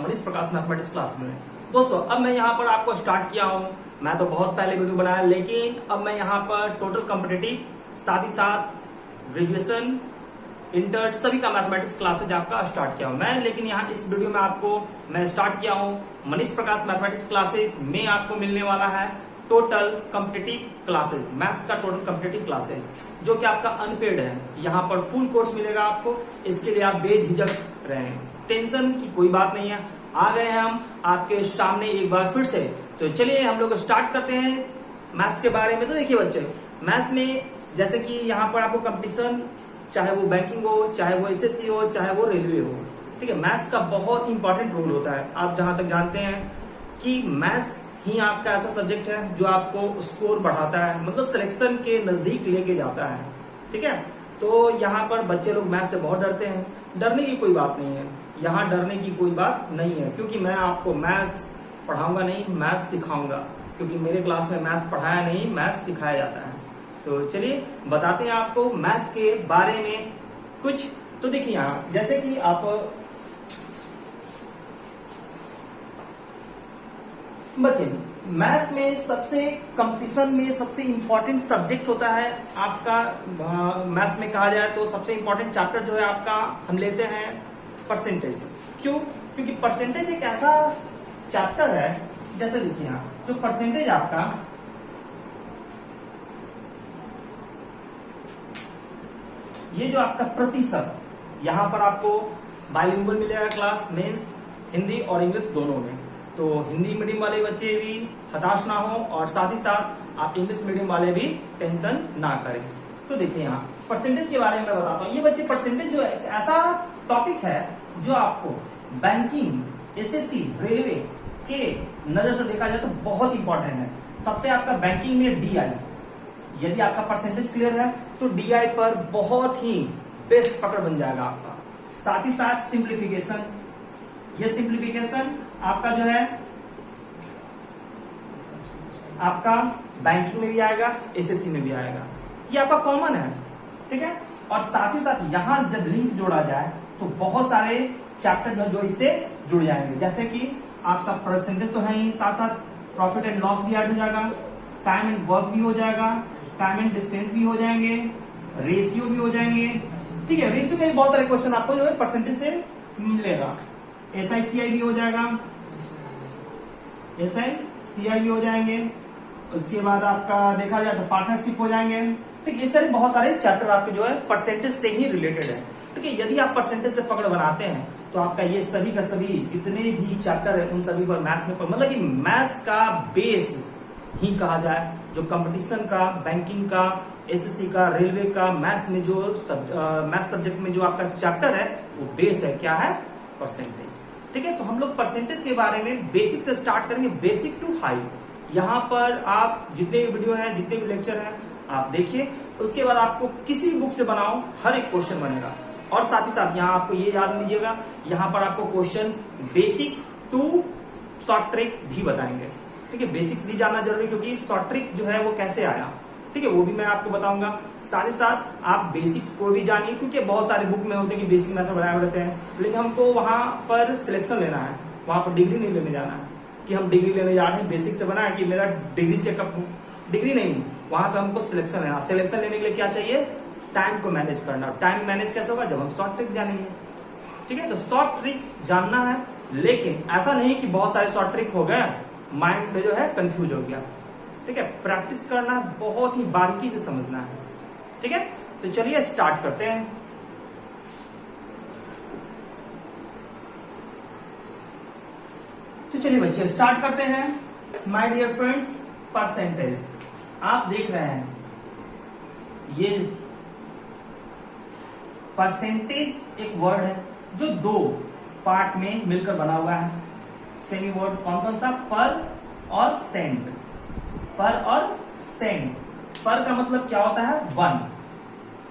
मनीष प्रकाश mathematics class में। दोस्तों अब मैं यहाँ पर आपको स्टार्ट किया हूँ। मैं तो बहुत पहले वीडियो बनाया, लेकिन अब मैं यहाँ पर टोटल कॉम्पिटिटिव साथ ही साथ ग्रेजुएशन इंटर सभी का मैथमेटिक्स क्लासेज आपका स्टार्ट किया हूँ मैं। लेकिन यहाँ इस वीडियो में आपको मैं स्टार्ट किया हूँ मनीष प्रकाश मैथमेटिक्स क्लासेज में आपको मिलने वाला है टोटल कॉम्पिटिटिव क्लासेज, मैथ्स का टोटल कॉम्पिटिटिव क्लासेज जो कि आपका अनपेड है। यहाँ पर फुल कोर्स मिलेगा आपको, इसके लिए आप बेझिझक रहें, टेंशन की कोई बात नहीं है। आ गए हैं हम आपके सामने एक बार फिर से। तो चलिए हम लोग स्टार्ट करते हैं मैथ्स के बारे में। तो देखिए बच्चे, मैथ्स में जैसे कि यहाँ पर आपको कंपटीशन, चाहे वो बैंकिंग हो, चाहे वो एसएससी हो, चाहे वो रेलवे हो, ठीक है, मैथ्स का बहुत ही इंपॉर्टेंट रोल होता है। आप जहां तक जानते हैं कि मैथ्स ही आपका ऐसा सब्जेक्ट है जो आपको स्कोर बढ़ाता है, मतलब सिलेक्शन के नजदीक लेके जाता है, ठीक है। तो यहाँ पर बच्चे लोग मैथ्स से बहुत डरते हैं। डरने की कोई बात नहीं है, यहाँ डरने की कोई बात नहीं है, क्योंकि मैं आपको मैथ्स पढ़ाऊंगा नहीं, मैथ्स सिखाऊंगा, क्योंकि मेरे क्लास में मैथ्स पढ़ाया नहीं, मैथ्स सिखाया जाता है। तो चलिए बताते हैं आपको मैथ्स के बारे में कुछ। तो देखिए यहाँ जैसे कि आप बच्चे, मैथ्स में सबसे कंपटीशन में सबसे इंपॉर्टेंट सब्जेक्ट होता है आपका, मैथ्स में कहा जाए तो सबसे इंपॉर्टेंट चैप्टर जो है आपका हम लेते हैं परसेंटेज। क्यों? क्योंकि परसेंटेज एक ऐसा चैप्टर है, जैसे देखिए यहाँ जो परसेंटेज आपका, ये जो आपका प्रतिशत, यहाँ पर आपको बाइलिंगुअल मिलेगा क्लास, मीन्स हिंदी और इंग्लिश दोनों में। तो हिंदी मीडियम वाले बच्चे भी हताश ना हो, और साथ ही साथ आप इंग्लिश मीडियम वाले भी टेंशन ना करें। तो देखिए यहाँ परसेंटेज के बारे में मैं बताता हूँ। ये बच्चे परसेंटेज जो है एक ऐसा टॉपिक है जो आपको बैंकिंग, एसएससी, रेलवे के नजर से देखा जाए तो बहुत इंपॉर्टेंट है। सबसे आपका बैंकिंग में डीआई, यदि आपका परसेंटेज क्लियर है तो डीआई पर बहुत ही बेस्ट पकड़ बन जाएगा आपका। साथ ही साथ सिंप्लीफिकेशन, ये सिंप्लीफिकेशन आपका जो है आपका बैंकिंग में भी आएगा, एसएससी में भी आएगा, ये आपका कॉमन है, ठीक है। और साथ ही साथ यहां जब लिंक जोड़ा जाए तो बहुत सारे चैप्टर जो इससे जुड़ जाएंगे, जैसे कि आपका परसेंटेज तो है ही, साथ साथ प्रॉफिट एंड लॉस भी ऐड हो जाएगा, टाइम एंड वर्क भी हो जाएगा, टाइम एंड डिस्टेंस भी हो जाएंगे, रेशियो भी हो जाएंगे, ठीक है। रेशियो के भी बहुत सारे क्वेश्चन आपको जो है परसेंटेज से मिलेगा। एसआईसीआई भी हो जाएगा, एसआईसीआई भी हो जाएंगे। उसके बाद आपका देखा जाए तो पार्टनरशिप हो जाएंगे, ठीक। इस तरह बहुत सारे चैप्टर आपके जो है परसेंटेज से ही रिलेटेड है, ठीक है। यदि आप परसेंटेज से पकड़ बनाते हैं तो आपका ये सभी का सभी जितने भी चैप्टर है उन सभी पर मैथ्स में, मतलब कि मैथ्स का बेस ही कहा जाए, जो कंपटीशन का, बैंकिंग का, एसएससी का, रेलवे का, मैथ्स में जो मैथ्स सब्जेक्ट में जो आपका चैप्टर है वो बेस है, क्या है? परसेंटेज, ठीक है। तो हम लोग परसेंटेज के बारे में बेसिक से स्टार्ट करेंगे, बेसिक टू हाई। यहाँ पर आप जितने भी वीडियो हैं, जितने भी लेक्चर हैं, आप देखिए। उसके बाद आपको किसी भी बुक से बनाओ, हर एक क्वेश्चन बनेगा। और साथ ही साथ यहाँ आपको ये याद लीजिएगा, यहाँ पर आपको question basic to short trick भी बताएंगे, ठीक है। बेसिक्स भी जानना जरूरी, क्योंकि शॉर्ट ट्रिक जो है वो कैसे आया, ठीक है, वो भी मैं आपको बताऊंगा। साथ ही साथ आप बेसिक्स को भी जानिए, क्योंकि बहुत सारे बुक में होते हैं कि बेसिक मैथड बनाए रहते हैं, लेकिन हमको वहां पर सिलेक्शन लेना है, वहां पर डिग्री नहीं लेने जाना है कि हम डिग्री लेने जा रहे हैं, बेसिक से बनाया कि मेरा डिग्री चेकअप हो, डिग्री नहीं। वहां पर हमको सिलेक्शन है। सिलेक्शन लेने के लिए क्या चाहिए? टाइम को मैनेज करना। टाइम मैनेज कैसे होगा? जब हम शॉर्ट ट्रिक जानेंगे, ठीक है। तो शॉर्ट ट्रिक जानना है, लेकिन ऐसा नहीं कि बहुत सारे शॉर्ट ट्रिक हो गए, माइंड में जो है कंफ्यूज हो गया, ठीक है। प्रैक्टिस करना है, बहुत ही बारीकी से समझना है, ठीक है। तो चलिए स्टार्ट करते हैं। तो चलिए बच्चे स्टार्ट करते हैं। माय डियर फ्रेंड्स, परसेंटेज आप देख रहे हैं, ये परसेंटेज एक वर्ड है जो दो पार्ट में मिलकर बना हुआ है। सेमी वर्ड कौन कौन सा? पर और सेंट। पर और सेंट। पर का मतलब क्या होता है? वन।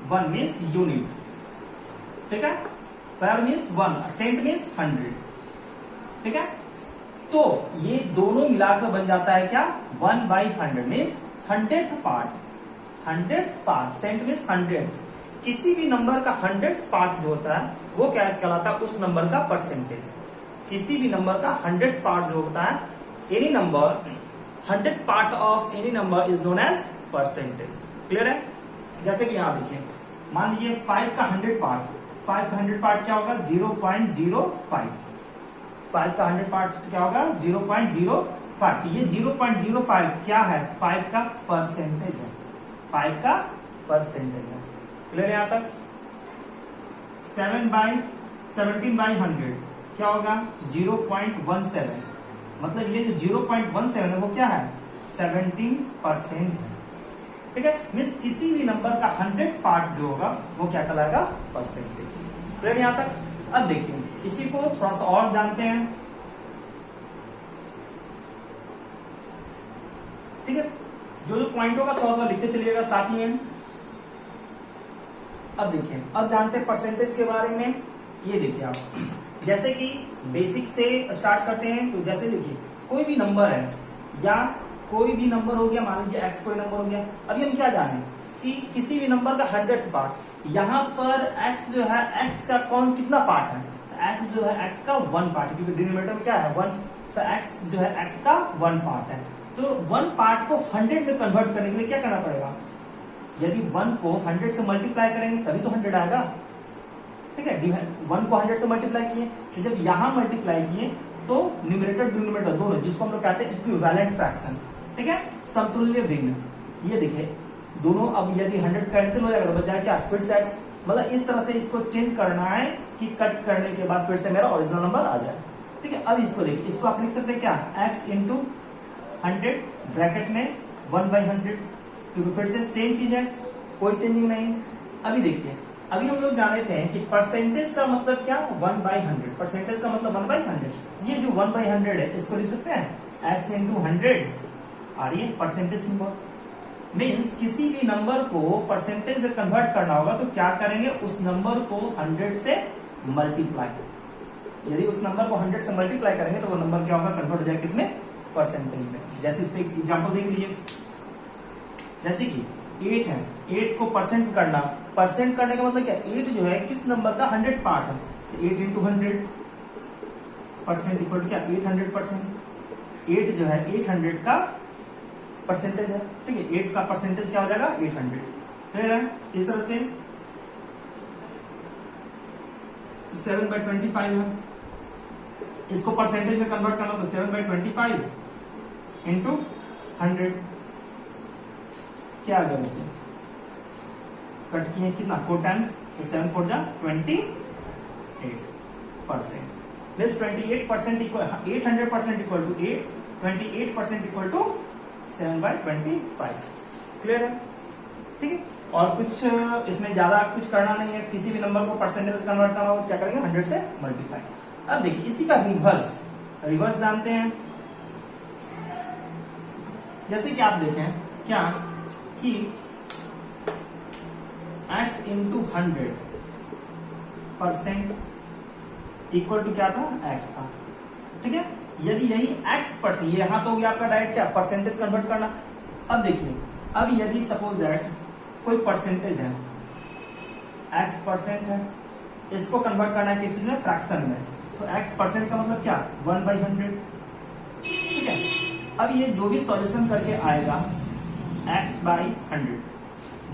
वन मीन्स यूनिट, ठीक है। पर मीन्स वन, सेंट मीन्स 100, ठीक है। तो ये दोनों मिलाकर बन जाता है क्या? 1/100 means 100th part. 100th part, cent means 100। किसी भी नंबर का 100th पार्ट जो होता है वो क्या कहलाता है? उस नंबर का परसेंटेज, किसी भी नंबर का 100th पार्ट जो होता है, any number 100th part of any number is known as percentage. Clear है? जैसे कि यहां देखिए, मान लीजिए 5 का 100 पार्ट, 5 का 100 पार्ट क्या होगा 0.05, 5 का 100 पार्ट क्या होगा 0.05। ये 0.05 क्या है? 5 का परसेंटेज है, 5 का परसेंटेज है। क्लियर है यहां तक? 17/100 क्या होगा 0.17, मतलब ये जो 0.17 है वो क्या है 17% है। ठीक है, मीन्स किसी भी नंबर का 100th पार्ट जो होगा वो क्या कहलाएगा परसेंटेज। क्लियर यहां तक? अब देखिए इसी को थोड़ा सा और जानते हैं। ठीक है, जो जो पॉइंट होगा थोड़ा सा लिखते चलिएगा साथ ही में। अब देखिए, अब जानते हैं परसेंटेज के बारे में। ये देखिए आप, जैसे कि बेसिक से स्टार्ट करते हैं, तो जैसे देखिए कोई भी नंबर है या कोई भी नंबर हो गया, मान लीजिए x कोई नंबर हो गया। अभी हम क्या जाने कि किसी भी नंबर का 100th पार्ट, यहाँ पर x जो है x का कौन कितना पार्ट है, x जो है x का 1 पार्ट है, क्योंकि डिनोमिनेटर में क्या है 1, तो x जो है x का 1 पार्ट है। तो 1 पार्ट को 100 में कन्वर्ट करने के लिए क्या करना पड़ेगा? यदि 1 को 100 से मल्टीप्लाई करेंगे तभी तो 100 आएगा। ठीक है, 1 को 100 से मल्टीप्लाई किए, तो जब यहां मल्टीप्लाई किए तो न्यूमरेटर डिनोमिनेटर दोनों, जिसको हम लोग कहते हैं इक्विवेलेंट फ्रैक्शन, ठीक है, समतुल्य भिन्न। ये देखिए दोनों, अब यदि 100 कैंसिल हो जाएगा तो बच जाएगा क्या फिर से x। मतलब इस तरह से इसको चेंज करना है कि कट करने के बाद फिर से मेरा ओरिजिनल नंबर आ जाए। ठीक है, अब इसको देखिए, इसको आप लिख सकते हैं क्या x इंटू 100 ब्रैकेट में 1/100, क्योंकि फिर से सेम चीज है, कोई चेंजिंग नहीं। अभी देखिए, अभी हम लोग जान रहे थे कि परसेंटेज का मतलब क्या 1/100, परसेंटेज का मतलब 1/100। ये जो 1/100 है इसको लिख सकते हैं x इंटू 100 और ये परसेंटेज सिंबल। मीन्स किसी भी नंबर को परसेंटेज में कन्वर्ट करना होगा तो क्या करेंगे, उस नंबर को 100 से मल्टीप्लाई। यदि उस नंबर को 100 से मल्टीप्लाई करेंगे तो वो नंबर क्या होगा, कन्वर्ट हो जाएगा किसमें, परसेंटेज में। जैसे इस पे एग्जाम्पल देख लीजिए, जैसे कि 8 है, 8 को परसेंट करना, परसेंट करने का मतलब क्या, 8 जो है किस नंबर का 100th पार्ट है, तो 8 इंटू 100 परसेंट इक्वल टू क्या 800%। 8 जो है 800 का परसेंटेज है। ठीक है, 8 का परसेंटेज क्या हो जाएगा 800। क्लियर है? इस तरह से 7/25 है, इसको परसेंटेज में कन्वर्ट करना तो 7/25 इंटू 100 क्या आ गया बच्चे, कट किए कितना 4 टाइम्स, तो 7 4 जा 28%। This 28% equal 800% equal to 8, 28% equal to 7/25। Clear है? ठीक है, और कुछ इसमें ज्यादा कुछ करना नहीं है। किसी भी नंबर को परसेंटेज कन्वर्ट करना हो तो क्या करेंगे 100 से मल्टीप्लाई। अब देखिए इसी का रिवर्स जानते हैं। जैसे कि आप देखें क्या कि x इंटू 100% इक्वल टू क्या था x था। ठीक है, यदि यही x%, ये यहां तो हो गया आपका डायरेक्ट क्या परसेंटेज कन्वर्ट करना। अब देखिए, अब यदि सपोज दैट कोई परसेंटेज है x% है, इसको कन्वर्ट करना है किसी में फ्रैक्शन में, तो x% का मतलब क्या 1/100। ठीक है, अब ये जो भी सॉल्यूशन करके आएगा x/100,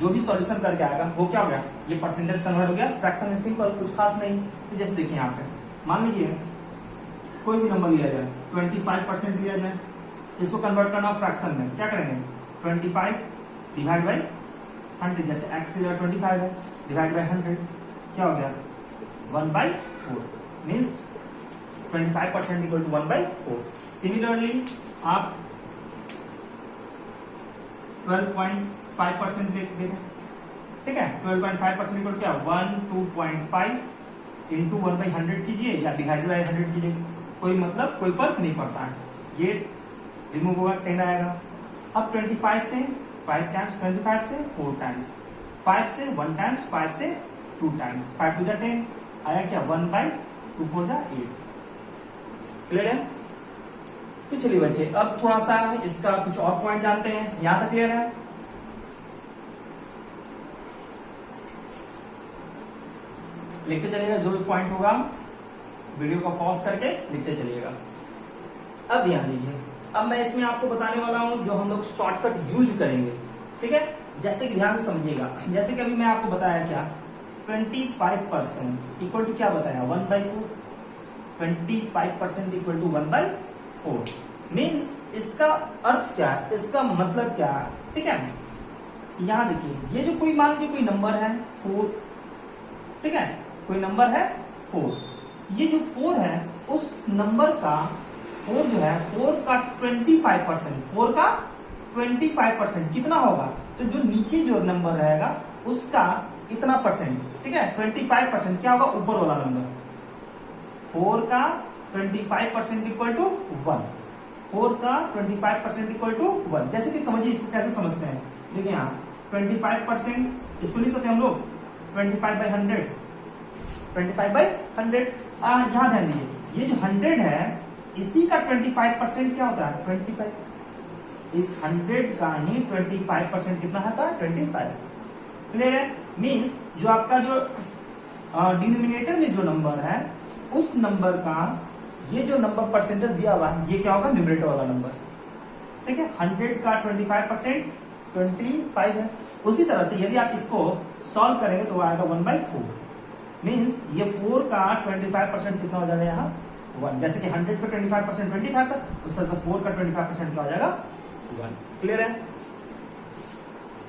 जो भी सॉल्यूशन करके आएगा वो क्या हो गया, ये परसेंटेज कन्वर्ट हो गया फ्रैक्शन में। सिंपल, कुछ खास नहीं। तो जैसे देखिए यहाँ पे मान लीजिए कोई भी नंबर लिया जाए, 25% लिया जाए, इसको कन्वर्ट करना फ्रैक्शन में, क्या करेंगे 25 डिवाइड बाई 100। जैसे x की जगह 25 है, डिवाइड बाई 100 क्या हो गया 1/4, मीन्स 25% इक्वल टू 1/4। सिमिलरली आप 12.5% देखें। ठीक है, 12.5% इक्वल क्या 2.5 इंटू 1/100 कीजिए या डिवाइड बाई 100 कीजिए, कोई मतलब कोई फर्क नहीं पड़ता है। ये रिमूव होगा 10 आएगा। अब 25 से 5 टाइम्स, 25 से 4 टाइम्स, 5 से 1 टाइम्स, 5 से 2 टाइम्स, 5 टू 10 आया क्या 1/2 4 जा 8। क्लियर है? तो चलिए बच्चे, अब थोड़ा सा इसका कुछ और पॉइंट जानते हैं। यहां तक क्लियर है? लिखते चलिएगा जो भी पॉइंट होगा। वीडियो को पॉज करके लिखते चलिएगा। अब ध्यान दीजिए, अब मैं इसमें आपको बताने वाला हूं जो हम लोग शॉर्टकट यूज करेंगे, ठीक है। जैसे कि ध्यान से समझिएगा, जैसे कि अभी मैं आपको बताया क्या 25% इक्वल टू क्या बताया 1/4, 25% इक्वल टू 1/4 मीन्स इसका अर्थ क्या है, इसका मतलब क्या है, ठीक है। यहां देखिए ये जो कोई मान लीजिए कोई नंबर है 4, ठीक है, कोई नंबर है 4, ये जो 4 है उस नंबर का 4 जो है 4 का 25%, 4 का 25% कितना होगा, तो जो नीचे जो नंबर रहेगा उसका इतना परसेंट, ठीक है, 25% क्या होगा ऊपर वाला नंबर, 4 का 25% इक्वल टू 1, 4 का 25% इक्वल टू 1। जैसे कि समझिए इसको कैसे समझते हैं, देखिए यहाँ 25% इसको लिख सकते हैं हम लोग 25/100, 25/100। यहाँ ध्यान दीजिए ये जो 100 है इसी का 25% क्या होता है 25, इस 100 का ही 25% कितना होता है 25। क्लियर है, मीन्स जो आपका जो डिनोमिनेटर में जो नंबर है उस नंबर का ये जो नंबर परसेंटेज दिया हुआ है ये क्या होगा न्यूमरेटर वाला नंबर, ठीक है। 100 का 25% 25 है। उसी तरह से यदि आप इसको सॉल्व करेंगे तो आएगा 1/4 मीन्स ये 4 का 25% कितना हो जाएगा यहाँ 1। जैसे कि 100 पे 25% 25 था, उस तरह से 4 का 25% क्या हो जाएगा 1। क्लियर है,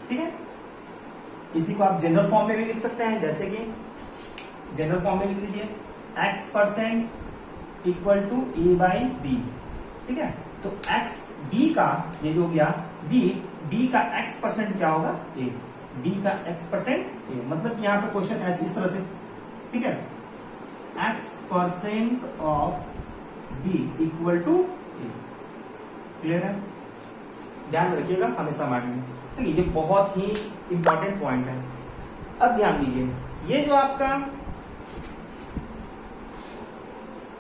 ठीक है। इसी को आप जनरल फॉर्म में भी लिख सकते हैं, जैसे कि जनरल फॉर्म में लिख लीजिए x% इक्वल टू a/b, ठीक है। तो x b का ये जो गया b का x% क्या होगा a, b का x% a, मतलब कि यहाँ पे क्वेश्चन ऐसे इस तरह से, ठीक है, x% of b equal to a। Clear है, ध्यान रखिएगा हमेशा माइंड में, ठीक है, ये बहुत ही इंपॉर्टेंट पॉइंट है। अब ध्यान दीजिए ये जो आपका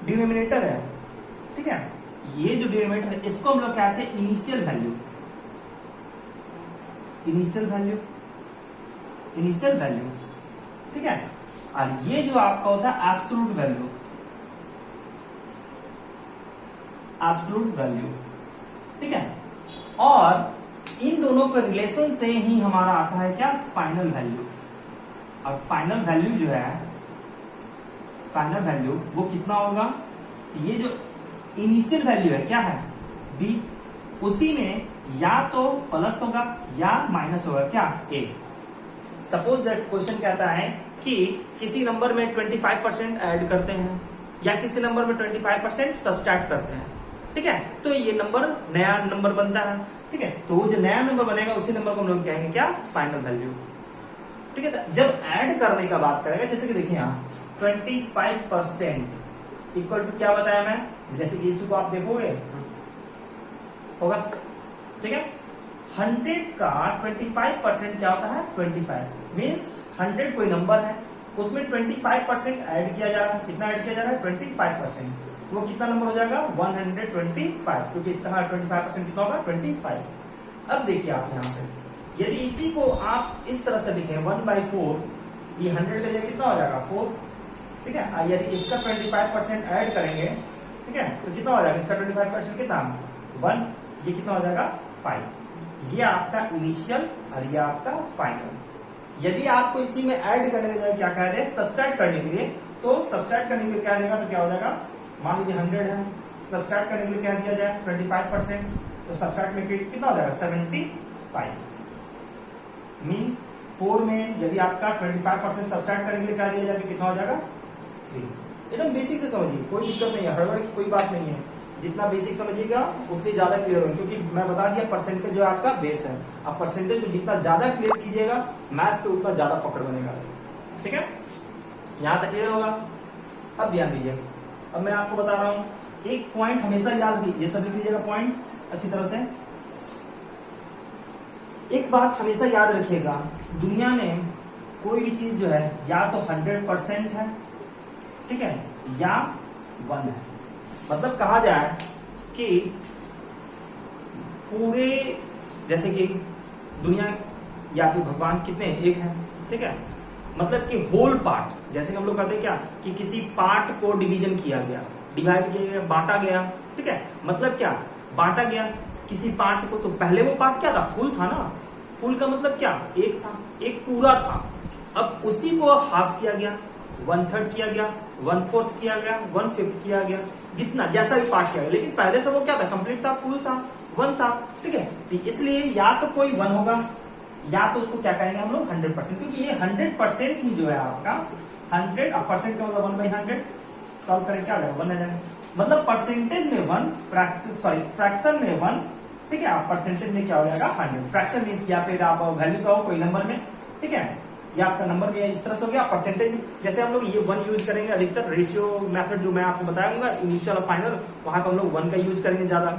डिनोमिनेटर है, ठीक है, ये जो डिनोमिनेटर है इसको हम लोग कहते हैं initial value, initial value, initial value, ठीक है। और ये जो आपका होता है एब्सोल्यूट वैल्यू, एब्सोल्यूट वैल्यू, ठीक है। और इन दोनों के रिलेशन से ही हमारा आता है क्या फाइनल वैल्यू। और फाइनल वैल्यू जो है, फाइनल वैल्यू वो कितना होगा, ये जो इनिशियल वैल्यू है क्या है b, उसी में या तो प्लस होगा या माइनस होगा क्या a। सपोज दैट क्वेश्चन कहता है कि किसी नंबर में 25% ऐड करते हैं या किसी नंबर में 25% सब्सट्रैक्ट करते हैं, ठीक है, तो ये नंबर नया नंबर बनता है, ठीक है। तो वो जो नया नंबर बनेगा उसी नंबर को हम लोग कहेंगे क्या फाइनल वैल्यू, ठीक है। जब ऐड करने का बात करेंगे, जैसे कि देखिए यहाँ 25% इक्वल टू क्या बताया मैं, जैसे कि इसको आप देखोगे होगा, ठीक है। 100 का 25% क्या होता है 25 मीन्स 100 कोई नंबर है उसमें 25% ऐड किया जा रहा है, कितना ऐड किया जा रहा है 25%, वो कितना नंबर हो जाएगा 125, क्योंकि इसका 25% कितना होगा 25। अब देखिए आप यहाँ पे यदि इसी को आप इस तरह से लिखें 1/4, ये 100 ले जाए कितना हो जाएगा 4, ठीक है। यदि इसका 25% ऐड करेंगे, ठीक है, तो कितना हो जाएगा इसका 25% कितना 1, ये कितना हो जाएगा 5। ये आपका इनिशियल और ये आपका फाइनल। यदि आपको इसी में ऐड करने के लिए क्या कह दे सब्सट्रैक्ट करने के लिए, तो सब्सट्रैक्ट करने के लिए क्या देगा, तो क्या हो जाएगा, मान लीजिए 100 है, सब्सट्रैक्ट करने के लिए क्या दिया जाए 25%, तो सब्सट्रैक्ट में कितना हो जाएगा 75 मीन्स 4 में यदि आपका 25% सब्सट्रैक्ट करने के लिए क्या दिया जाए तो कितना हो जाएगा 3। एकदम बेसिक से समझिए, कोई दिक्कत नहीं है, हड़बड़ की कोई बात नहीं है, जितना बेसिक समझिएगा उतनी ज्यादा क्लियर होगा, क्योंकि मैं बता दिया परसेंटेज जो आपका बेस है, अब परसेंटेज को जितना ज्यादा क्लियर कीजिएगा मैथ पे उतना ज्यादा पकड़ बनेगा, ठीक है, यहां तक क्लियर होगा। अब ध्यान दीजिए, अब मैं आपको बता रहा हूं एक पॉइंट हमेशा याद कीजिए, सब लिख लीजिएगा पॉइंट अच्छी तरह से। एक बात हमेशा याद रखिएगा, दुनिया में कोई भी चीज जो है या तो 100% है, ठीक है, या 1 है। मतलब कहा जाए कि पूरे जैसे कि दुनिया या फिर भगवान कितने एक है, ठीक है, मतलब कि होल पार्ट, जैसे कि हम लोग कहते हैं क्या कि किसी पार्ट को डिवीजन किया गया, डिवाइड किया गया, बांटा गया, ठीक है, मतलब क्या बांटा गया किसी पार्ट को। तो पहले वो पार्ट क्या था, फुल था ना, फुल का मतलब क्या एक था, एक पूरा था। अब उसी को हाफ किया गया, 1/3 किया गया, 1/4 किया गया, 1/5 किया गया, जितना जैसा भी पार्ट किया गया, लेकिन पहले से वो क्या था, कंप्लीट था, फुल था, 1 था, ठीक है। तो इसलिए या तो कोई 1 होगा या तो उसको क्या कहेंगे हम लोग 100%, क्योंकि ये 100% ही जो है आपका 100 परसेंट का मतलब 1/100 सॉल्व करें क्या जाएगा 1 आ जाएगा। मतलब परसेंटेज में 1, फ्रैक्शन में 1, ठीक है, आप परसेंटेज में क्या हो जाएगा 100। फ्रैक्शन मीन्स या फिर आप वैल्यू का हो कोई नंबर में, ठीक है, या आपका नंबर भी इस तरह से हो गया परसेंटेज में। जैसे हम लोग ये 1 यूज करेंगे अधिकतर, रेशियो मेथड जो मैं आपको बताऊंगा इनिशियल और फाइनल, वहां पर हम लोग 1 का यूज करेंगे ज्यादा,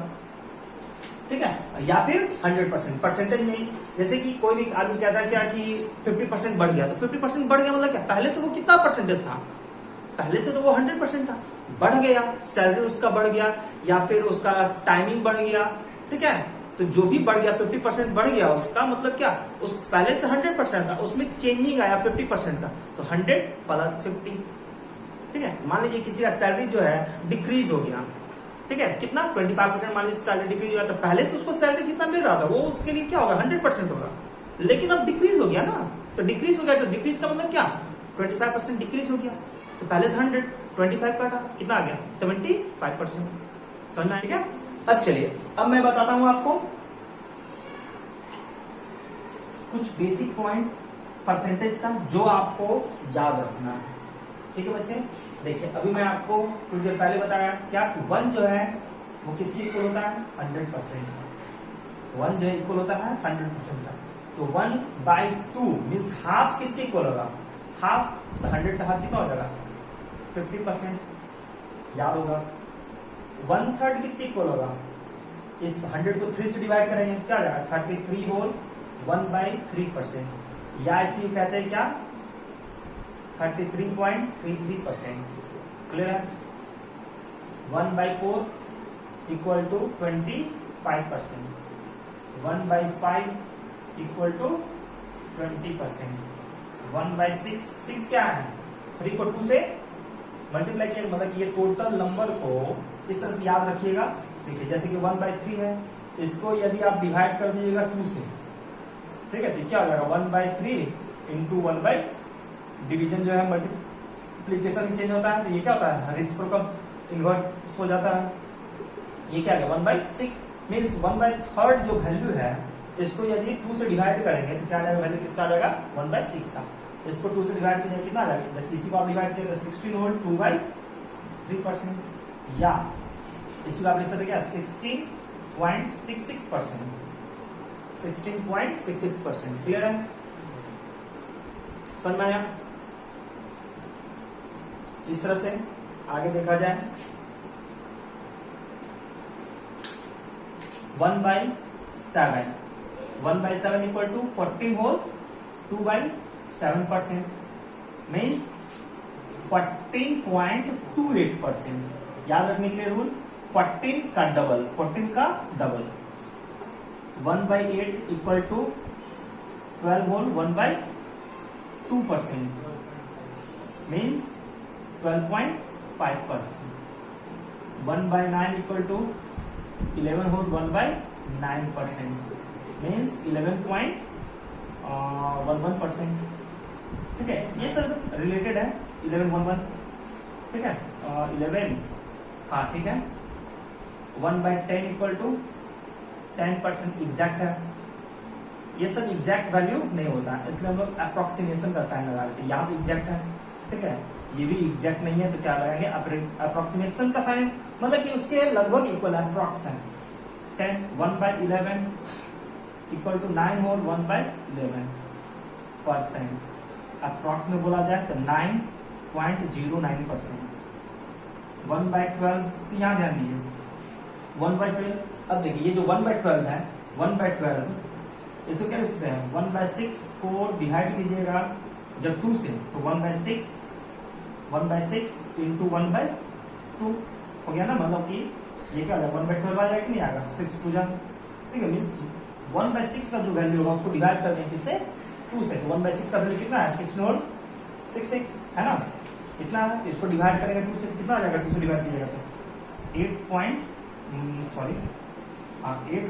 ठीक है, या फिर 100% परसेंटेज में। जैसे कि कोई भी आदमी कहता है क्या कि 50% बढ़ गया, तो 50% बढ़ गया मतलब क्या, पहले से वो कितना परसेंटेज था, पहले से तो वो 100% था, बढ़ गया, सैलरी उसका बढ़ गया या फिर उसका टाइमिंग बढ़ गया, ठीक है। तो जो भी बढ़ गया 50% बढ़ गया, उसका मतलब क्या, उस पहले से 100% था, उसमें चेंजिंग आया 50% का, तो 100 + 50, ठीक है। मान लीजिए किसी का सैलरी जो है डिक्रीज हो गया, ठीक है, कितना 25% मान लीजिए सैलरी डिक्रीज हो गया, तो पहले से उसको सैलरी कितना मिल रहा था, वो उसके लिए क्या होगा 100% होगा, लेकिन अब डिक्रीज हो गया ना, तो डिक्रीज हो गया, तो डिक्रीज का मतलब क्या 25% डिक्रीज हो गया, तो पहले से 100 25 काटा कितना आ गया 75%। समझ में, ठीक है। अब चलिए, अब मैं बताता हूं आपको कुछ बेसिक पॉइंट परसेंटेज का जो आपको याद रखना है, ठीक है बच्चे। देखिए अभी मैं आपको कुछ देर पहले बताया क्या 1 जो है वो किसके इक्वल होता है 100%, 1 जो है इक्वल होता है 100% का। तो 1/2 मीन्स हाफ किसके इक्वल होगा, हाफ, तो 100 का हाफ कितना हो जाएगा 50%, याद होगा। 1/3 किसके इक्वल होगा, इस 100 को 3 से डिवाइड करेंगे क्या जाएगा 33 होल 1/3%, या इसी कहते हैं क्या 33.33%, क्लियर है। 1/4 इक्वल टू 25%, 1/5 इक्वल टू 20%, 1/6, 6 क्या है 3 को 2 से मल्टीप्लाई किया, मतलब कि ये टोटल नंबर को इस तरह से याद रखिएगा। देखिए जैसे कि 1/3 है, इसको यदि आप डिवाइड कर दीजिएगा 2 से, ठीक है, तो क्या हो जाएगा 1/3 इंटू 1 डिवीजन जो है मल्टीप्लीकेशन में चेंज होता है, तो ये क्या होता है रेसिप्रोकल इन्वर्स हो जाता है। ये क्या है 1/6 मीन्स 1/3 जो वैल्यू है, इसको यदि 2 से डिवाइड करेंगे तो क्या आ जाएगा वैल्यू किसका आ जाएगा 1/6 का। इसको 2 से डिवाइड कीजिए कितना आ जाएगा, जैसे इसी को आप डिवाइड किया तो 16 होल 2/3%, या इसको आप लिख सकते क्या 16.66%, 16.66%, क्लियर है, समझ में आया। इस तरह से आगे देखा जाए 1/7, 1/7 इक्वल टू 14 होल 2/7%, मीन्स 14.28%। याद रखने के लिए रूल 14 का डबल, 14 का double, 1/8 equal to 12 whole 1/2%, means 12.5%, 1/9 equal to 11 whole 1/9%, means 11.11%, ठीक है। ये सब रिलेटेड है 11 ठीक है, 11 हाँ ठीक है। 1/10 इक्वल टू 10% एग्जैक्ट है, ये सब एग्जैक्ट वैल्यू नहीं होता है, इसलिए हम लोग अप्रोक्सीमेशन का साइन लगा देते हैं। यहाँ तो एग्जैक्ट है, ठीक है, ये भी एग्जैक्ट नहीं है तो क्या लगाएंगे अप्रोक्सीमेशन का साइन, मतलब कि उसके लगभग इक्वल अप्रोक्स है। 10 1/11 इक्वल टू 9 होल 1/11%, अप्रोक्स में बोला जाए तो 9.09%। 1/12 यहाँ ध्यान दीजिए 1/12, अब देखिए ये जो 1/12 है 1/12 इसको क्या लिख सकते हैं 1/6 को डिवाइड कीजिएगा जब 2 से, तो 1/6 इंटू 1/2 हो गया ना, मतलब कि ये क्या होगा 1/12 आ जाएगा कि नहीं आएगा 6 2 जा, ठीक है, मीन्स 1/6 का जो वैल्यू होगा उसको डिवाइड कर दें किससे 2 से, तो 1/6 का वैल्यू कितना है 16 होल 66 है ना, कितना है, इसको डिवाइड करेंगे 2 से, कितना आ जाएगा 2 से डिवाइड कीजिएगा तो 8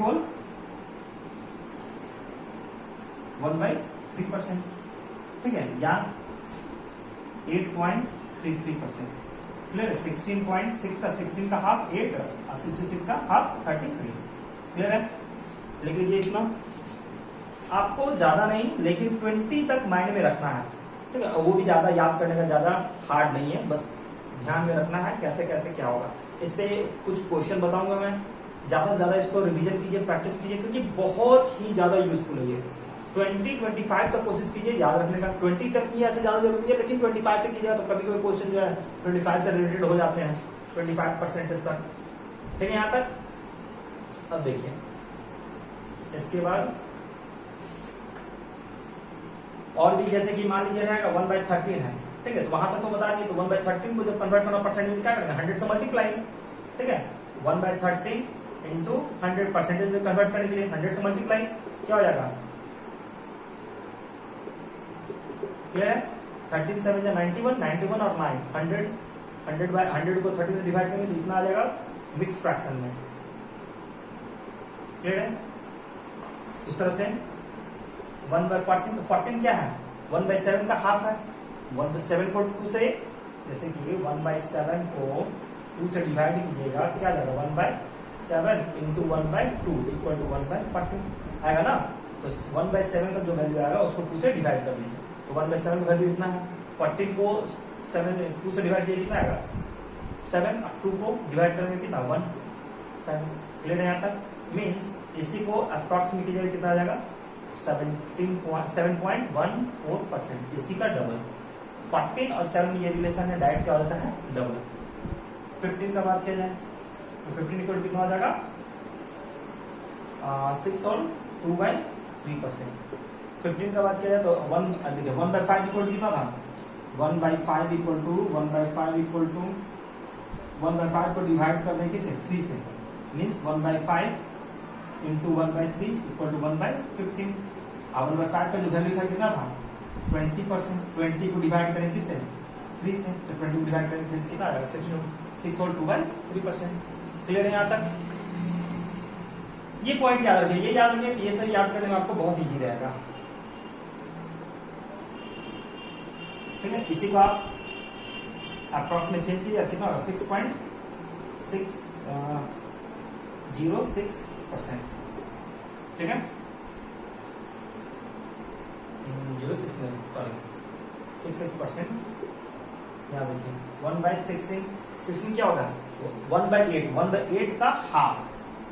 होल 1/3%, ठीक है, या 8.33%। क्लियर है, 16.6 का 16 का हाफ 8 और 66 का हाफ 33। क्लियर है, लिख लीजिए इतना। आपको ज्यादा नहीं लेकिन 20 तक माइंड में रखना है, ठीक है, वो भी ज्यादा याद करने का ज्यादा हार्ड नहीं है, बस ध्यान में रखना है कैसे कैसे क्या होगा। इस पे कुछ क्वेश्चन बताऊंगा मैं, ज्यादा से ज्यादा इसको रिवीजन कीजिए, प्रैक्टिस कीजिए, क्योंकि बहुत ही ज्यादा यूजफुल है ये। 20-25 तक कोशिश कीजिए याद रखने का, 20 तक ही ऐसे ज्यादा जरूरी है, लेकिन 25 तक कीजिएगा तो कभी कोई क्वेश्चन जो है 25 से रिलेटेड हो जाते हैं, 25% तक, ठीक है यहाँ तक। अब देखिए इसके बाद और भी, जैसे कि मान लीजिए रहेगा 1/13 है, ठीक है, तो वहां से तो बता दिए, तो 1/13 को जब कन्वर्ट करना परसेंट में क्या करना, 100 से मल्टीप्लाई, ठीक है, 1/13 इंटू 100 परसेंटेज में कन्वर्ट करने के लिए 100 से मल्टीप्लाई क्या हो जाएगा, क्या है 13 7 91, 91 और 9, 100 को 30 से डिवाइड करेंगे तो इतना आ जाएगा मिक्स फ्रैक्शन में। क्लियर है, इस तरह से 1/14, तो 14 क्या है, 1/7 का हाफ है, 1/7 को 2 से, जैसे कि 1/7 को 2 से डिवाइड कीजिएगा क्या आ जाएगा, 1/7 इंटू 1/2 इक्वल टू 1/14 आएगा ना, तो 1/7 का जो वैल्यू आएगा उसको 2 से डिवाइड कर लीजिए, तो 1/7 का वैल्यू इतना है, 14 को 2 से डिवाइड किया कितना आएगा 7, 2 को डिवाइड करेंगे कितना 1 7। क्लियर है यहाँ तक, मीन्स इसी को अप्रॉक्सीमेट कीजिएगा कितना आ जाएगा 7.14%, इसी का डबल। 14 और 7 ये रिलेशन है, डायरेक्ट क्या हो जाता है डबल। 15 का बात किया जाए तो 15 इक्वल कितना हो जाएगा 6 और 2/3%। 15 का बात किया जाए तो 1/5 इक्वल कितना था, 1/5 इक्वल टू 1/5 को डिवाइड करने की 3 से, मीन्स 1/5 इंटू 1/3 इक्वल टू 1/15। अब 1/5 का जो वैल्यू था कितना था 20%, 20 को डिवाइड करें किससे 3 से, तो 20 को डिवाइड करें 3 से कितना आ जाएगा 6 और 2/3%। क्लियर है यहाँ तक, ये पॉइंट याद रखिए, ये याद रखिए, ये सब याद करने में आपको बहुत इजी रहेगा, ठीक है। इसी को आप अप्रॉक्स में चेंज कीजिए कितना होगा 6.606%, ठीक है, 66%। यहाँ देखिए 1/16 क्या होगा 1/8 का हाफ,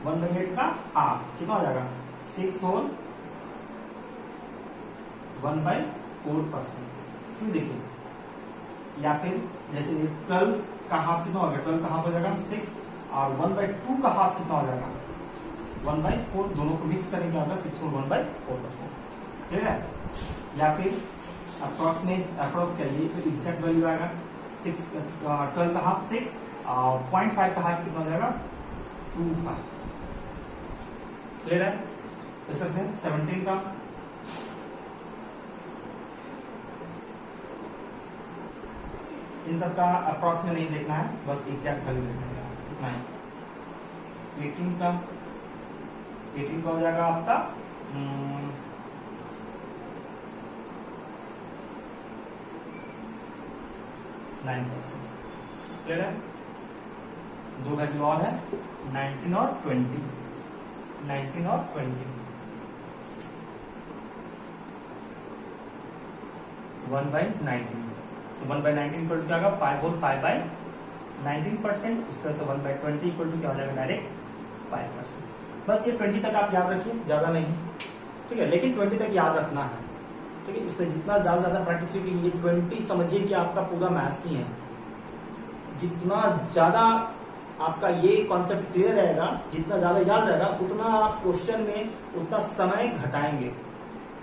1/8 का हाफ कितना हो जाएगा 6 होल 1/4%। फिर देखिए, या फिर जैसे 12 का हाफ कितना होगा, 12 का हाफ हो जाएगा 6 और 1/2 का हाफ कितना हो जाएगा 1/4, दोनों को मिक्स करेंगे होगा 6 और 1/4%, ठीक है। या फिर अप्रॉक्स क्या, ये तो एग्जैक्ट वैल्यू आएगा 12 का हाफ 6 और 0.5 का हाफ कितना हो जाएगा 2.5। क्लियर है, तो सबसे 17 का इन सब का अप्रॉक्स में नहीं देखना है, बस एग्जैक्ट वैल्यू देखना है, इतना ही। 18 का हो जाएगा आपका 9%। क्लियर है, दो वैल्यू और है 19 और 20, 19 और 20, 1/19, तो 1/19 इक्वल टू क्या होगा 5 होल 5/19%, उससे 1/20 इक्वल टू क्या हो जाएगा डायरेक्ट 5%। बस ये 20 तक आप याद रखिए, ज्यादा नहीं, ठीक है, लेकिन 20 तक याद रखना है, ठीक है। इससे जितना ज्यादा प्रैक्टिस होगी, ये 20 समझिए कि आपका पूरा मैथ्स ही है, जितना ज्यादा आपका ये कॉन्सेप्ट क्लियर रहेगा, जितना ज्यादा याद रहेगा, उतना आप क्वेश्चन में उतना समय घटाएंगे,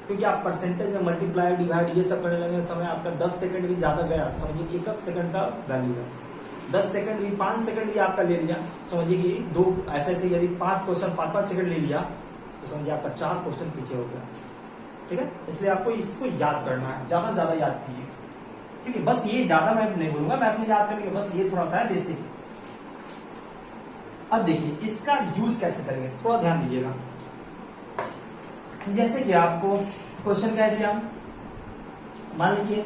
क्योंकि आप परसेंटेज में मल्टीप्लाई डिवाइड ये सब करने लगे, समय आपका 10 सेकंड भी ज्यादा गया, समझिए 1 सेकंड का वैल्यू है, 10 सेकंड भी 5 सेकंड भी आपका ले लिया, समझिए कि दो ऐसे यदि 5 क्वेश्चन 5 सेकंड ले लिया तो समझिए आपका 4 क्वेश्चन पीछे हो गया, ठीक है। इसलिए आपको इसको याद करना है, ज्यादा से ज्यादा याद कीजिए, ठीक है, बस ये ज्यादा मैं नहीं बोलूंगा, मैथ्स में याद करने के बस ये थोड़ा सा है बेसिक। अब देखिए इसका यूज कैसे करेंगे, थोड़ा ध्यान दीजिएगा। जैसे कि आपको क्वेश्चन कह दिया, मान लीजिए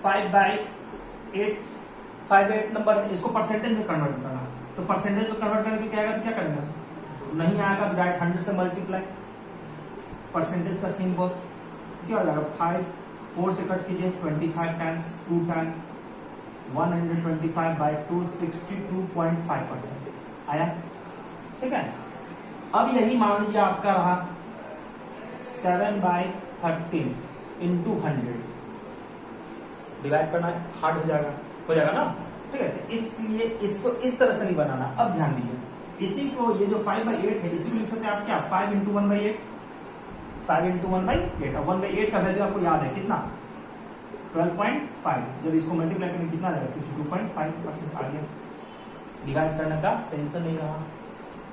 5/8 नंबर है, इसको परसेंटेज में कन्वर्ट करना, तो परसेंटेज में कन्वर्ट करने के क्या आएगा, तो क्या करेंगे, नहीं आएगा तो डायरेक्ट 100 से मल्टीप्लाई, परसेंटेज का सिंबल क्या हो जाएगा, 5 4 से कट कीजिए, 25 टाइम्स 2 टाइम्स 125/2 62.5% आया। ठीक है, अब यही मान लीजिए आपका रहा 7/13 इंटू 100, डिवाइड करना हार्ड हो जाएगा ना। ठीक है, तो इसलिए इसको इस तरह से नहीं बनाना। अब ध्यान दीजिए, इसी को ये जो 5/8 है इसी को लिख सकते हैं आप क्या, 5 इंटू 1/8, 5 इंटू 1/8। अब 1/8 का वैल्यू आपको याद है कितना, 12.5। जब इसको मल्टीप्लाई करेंगे कितना आ जाएगा, 62.5% आ गया। डिवाइड करने का टेंशन नहीं रहा।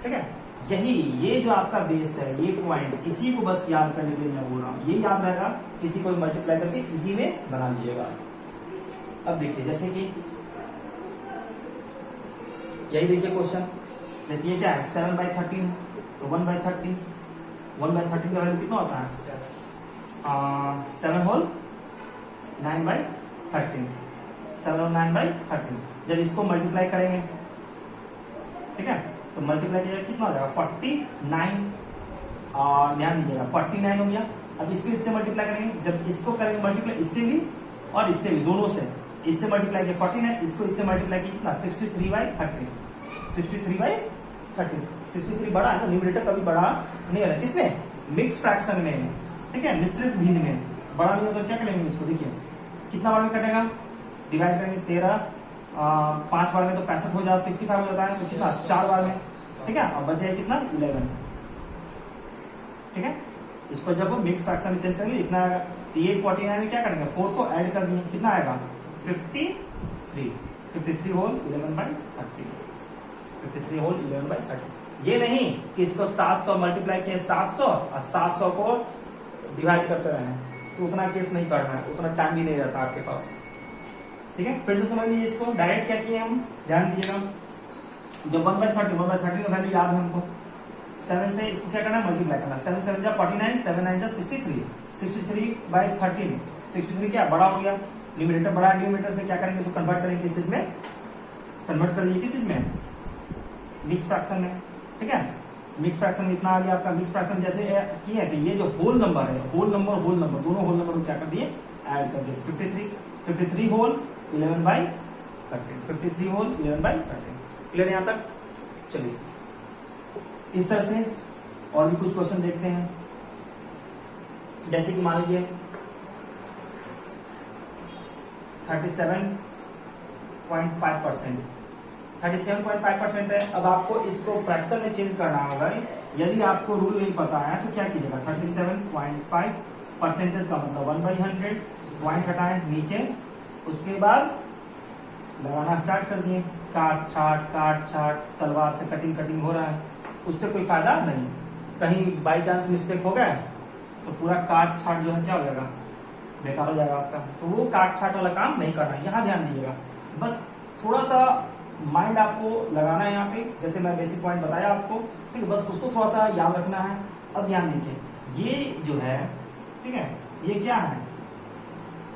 ठीक है, यही ये जो आपका बेस है, ये पॉइंट, इसी को बस याद करने के लिए मैं बोल रहा हूँ, ये याद रहेगा, इसी को मल्टीप्लाई करके इसी में बना लीजिएगा। अब देखिए जैसे कि यही देखिए क्वेश्चन, जैसे ये क्या है 7/13, तो 1/13 का वैल्यू कितना होता है, 7 होल 9/13, 7 और 9/13। जब इसको मल्टीप्लाई करेंगे, ठीक है, तो मल्टीप्लाई किया कितना हो जाएगा 49, और ध्यान दीजिएगा 49 हो गया। अब इसको इससे मल्टीप्लाई करेंगे, जब इसको करेंगे मल्टीप्लाई इससे भी और इससे भी, दोनों से, इससे मल्टीप्लाई किया 49, इसको इससे मल्टीप्लाई किया कितना 63/13, 63/13, 63 बड़ा है ना, न्यूमरेटर कभी बड़ा नहीं होता, किसमें, मिक्स फ्रैक्शन में। ठीक है, मिश्रित भिन्न में बड़ा नहीं होता, क्या करेंगे इसको, देखिए कितना बार में कटेगा, डिवाइड करेंगे 13, 5 बार में तो 65 हो जाता है, 65 हो जाता है, तो कितना 4 बार में। ठीक है, और बचे कितना 11। ठीक है, इसको जब मिक्स फ्रैक्शन में चेंज करेंगे इतना, 49 में क्या करेंगे 4 को ऐड कर दिए, कितना आएगा 53 होल 11/30, 53 होल 11/30। ये नहीं कि इसको 700 मल्टीप्लाई किए 700 और 700 को डिवाइड करते रहे, तो उतना केस नहीं करना है, उतना टाइम भी नहीं रहता आपके पास। ठीक है, फिर से समझ लीजिए इसको, डायरेक्ट क्या किए हम, ध्यान दीजिएगा, जो 1/30 का वैल्यू याद है हमको, 7 से इसको क्या करना है मल्टीप्लाई करना, 7 7 जा 49, 7 9 जा 63, 63/13, 63 क्या बड़ा हो गया, न्यूमरेटर बड़ा, न्यूमरेटर से क्या करेंगे, इसको कन्वर्ट करेंगे किस चीज में, कन्वर्ट कर लीजिए किस चीज में, मिक्स फ्रैक्शन में। ठीक है, मिक्स फ्रैक्शन में इतना आ गया आपका, मिक्स फ्रैक्शन जैसे किया कि ये जो होल नंबर है, होल नंबर दोनों होल नंबर को क्या कर दिए, ऐड कर दिए, 53 होल 11/13, 53 होल 11/13। क्लियर यहां तक, चलिए इस तरह से और भी कुछ क्वेश्चन देखते हैं। जैसे कि मान लीजिए 37.5% है। अब आपको इसको फ्रैक्शन में चेंज करना होगा, यदि आपको रूल नहीं पता है तो क्या कीजिएगा, 37.5% का मतलब 1/100, पॉइंट हटाएं नीचे, उसके बाद लगाना स्टार्ट कर दिए, काट छाट तलवार से कटिंग हो रहा है, उससे कोई फायदा नहीं। कहीं बाई चांस मिस्टेक हो गया तो पूरा काट छाट जो है क्या हो जाएगा, बेकार हो जाएगा आपका। तो वो काट छाट वाला काम नहीं करना है, यहाँ ध्यान दीजिएगा, बस थोड़ा सा माइंड आपको लगाना है यहाँ पे, जैसे मैं बेसिक पॉइंट बताया आपको, ठीक है, बस उसको थोड़ा सा याद रखना है। अब ध्यान दीजिए, ये जो है, ठीक है, ये क्या है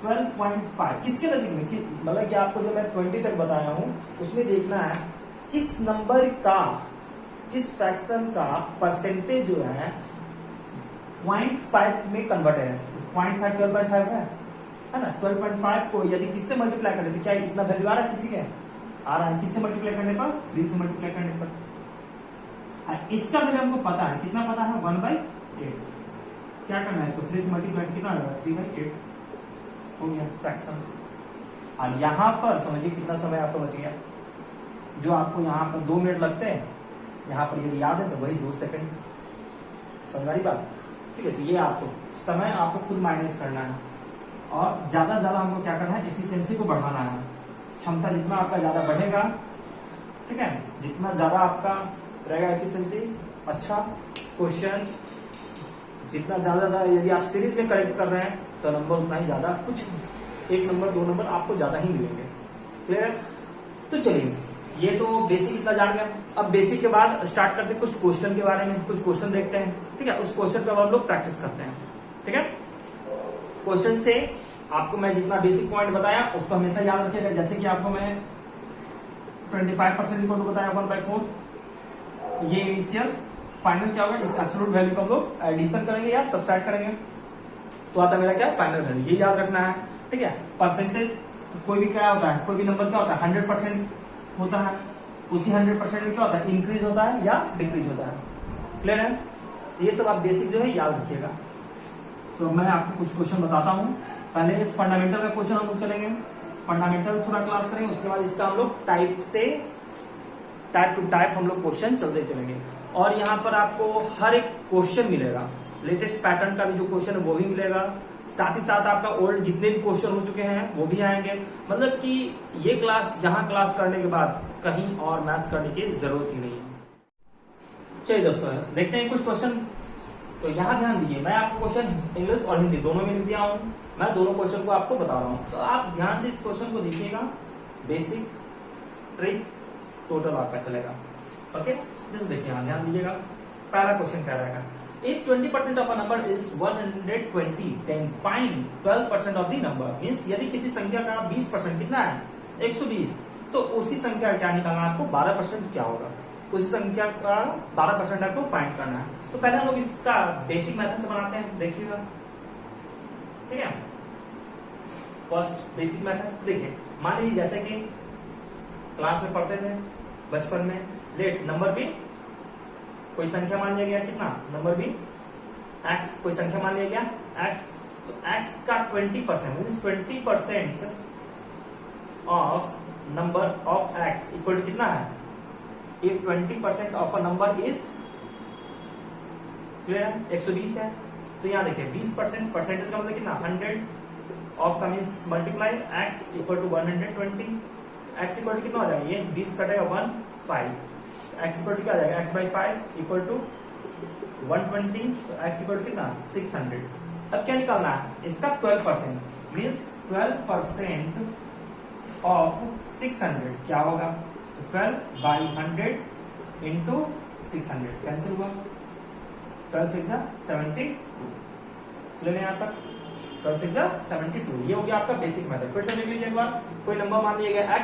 12.5, किसके नजीक में, मतलब कि आपको जो मैं 20 तक बताया हूं उसमें देखना है किस नंबर का, किस फ्रैक्शन का परसेंटेज जो है 0.5 में कन्वर्ट है। 0.5 12.5 है ना, 12.5 को यदि किससे मल्टीप्लाई करें तो क्या इतना वैल्यू आ रहा है, किसी के आ रहा है, किससे मल्टीप्लाई करने पर, 3 से मल्टीप्लाई करने पर। इसका वैल्यू हमको पता है, कितना पता है 1/8। क्या करना है इसको, 3 से मल्टीप्लाई कितना आ जाएगा 3/8 हो गया फ्रैक्शन। और यहां पर समझिए कितना समय आपको बच गया, जो आपको यहाँ पर 2 मिनट लगते हैं, यहाँ पर यदि याद है तो वही 2 सेकंड, समझ बात। ठीक है, तो ये आपको समय आपको खुद माइनस करना है, और ज्यादा से ज्यादा हमको क्या करना है, एफिशिएंसी को बढ़ाना है। क्षमता जितना आपका ज्यादा बढ़ेगा, ठीक है, जितना ज्यादा आपका रहेगा एफिशिएंसी, अच्छा क्वेश्चन जितना ज्यादा यदि आप सीरीज में करेक्ट कर रहे हैं तो नंबर उतना ही ज्यादा कुछ 1 नंबर 2 नंबर आपको ज्यादा ही मिलेंगे। क्लियर है? तो चलिए, ये तो बेसिक इतना जान गया। अब बेसिक के बाद स्टार्ट करते हैं कुछ क्वेश्चन के बारे में, कुछ क्वेश्चन देखते हैं। ठीक है, उस क्वेश्चन पे हम लोग प्रैक्टिस करते हैं। ठीक है, क्वेश्चन से आपको मैं जितना बेसिक पॉइंट बताया उसको हमेशा याद रखिएगा। जैसे कि आपको मैं 25% इक्वल टू बताया 1/4, ये इनिशियल, फाइनल क्या होगा, इस एब्सोल्यूट वैल्यू को हम लोग एडिशन करेंगे या सब्सट्रैक्ट करेंगे तो आता मेरा क्या, फाइनल वैल्यू। ये याद रखना है। ठीक है, परसेंटेज कोई भी क्या होता है, कोई भी नंबर क्या होता है 100% होता है, उसी 100% में क्या होता है, इंक्रीज होता है या डिक्रीज होता है। क्लियर है? ये सब आप बेसिक जो है याद रखिएगा। तो मैं आपको कुछ क्वेश्चन बताता हूँ। पहले फंडामेंटल का क्वेश्चन हम लोग चलेंगे, फंडामेंटल थोड़ा क्लास करेंगे, उसके बाद इसका हम लोग टाइप टू टाइप हम लोग क्वेश्चन चलते चलेंगे। और यहाँ पर आपको हर एक क्वेश्चन मिलेगा, लेटेस्ट पैटर्न का भी जो क्वेश्चन है वो भी मिलेगा, साथ ही साथ आपका ओल्ड जितने भी क्वेश्चन हो चुके हैं वो भी आएंगे। मतलब कि ये क्लास, यहाँ क्लास करने के बाद कहीं और मैथ्स करने की जरूरत ही नहीं है। चलिए दोस्तों, देखते हैं कुछ क्वेश्चन। तो यहाँ ध्यान दीजिए, मैं आपको क्वेश्चन इंग्लिश और हिंदी दोनों में लिख दिया हूँ। मैं दोनों क्वेश्चन को आपको बता रहा हूँ, तो आप ध्यान से इस क्वेश्चन को देखिएगा। बेसिक, ट्रिक, टोटल आपका चलेगा। ओके, जैसे देखिए, यहाँ ध्यान दीजिएगा। पहला क्वेश्चन क्या रहेगा, If 20% of a number is 120, then find 12% of the number. Means यदि किसी संख्या का 20% कितना है, 120, तो उसी संख्या का क्या निकालना है आपको, 12% क्या होगा, उसी संख्या का 12% आपको फाइंड करना है। तो पहले हम लोग इसका बेसिक मेथड से बनाते हैं, देखिएगा। ठीक है, फर्स्ट बेसिक मेथड देखिए। मान लीजिए जैसे कि क्लास में पढ़ते थे बचपन में, लेट नंबर भी कोई संख्या मान लिया गया, कितना नंबर भी x, कोई संख्या मान लिया गया x, तो x का 20% means 20% of number of x equal to कितना है, if 20% of a number is, clear है, 120 है, तो यहाँ देखिए 20% परसेंटेज का मतलब कितना, 100 ऑफ का means multiply x equal to 120, x equal to कितना हो जाएगा, ये 20 कटेगा 1/5, x इक्वल टू क्या आ जाएगा, x/5 इक्वल टू 120, तो x इक्वल टू कितना 600। अब क्या निकालना है, इसका 12% मीन्स 12% ऑफ 600 क्या होगा, तो 12/100 इंटू 600 कैंसिल हुआ, 12 6 72, लेने यहाँ तक 12 6 72। ये हो गया आपका बेसिक मेथड। फिर से देख लीजिए एक बार, कोई नंबर मान लिया गया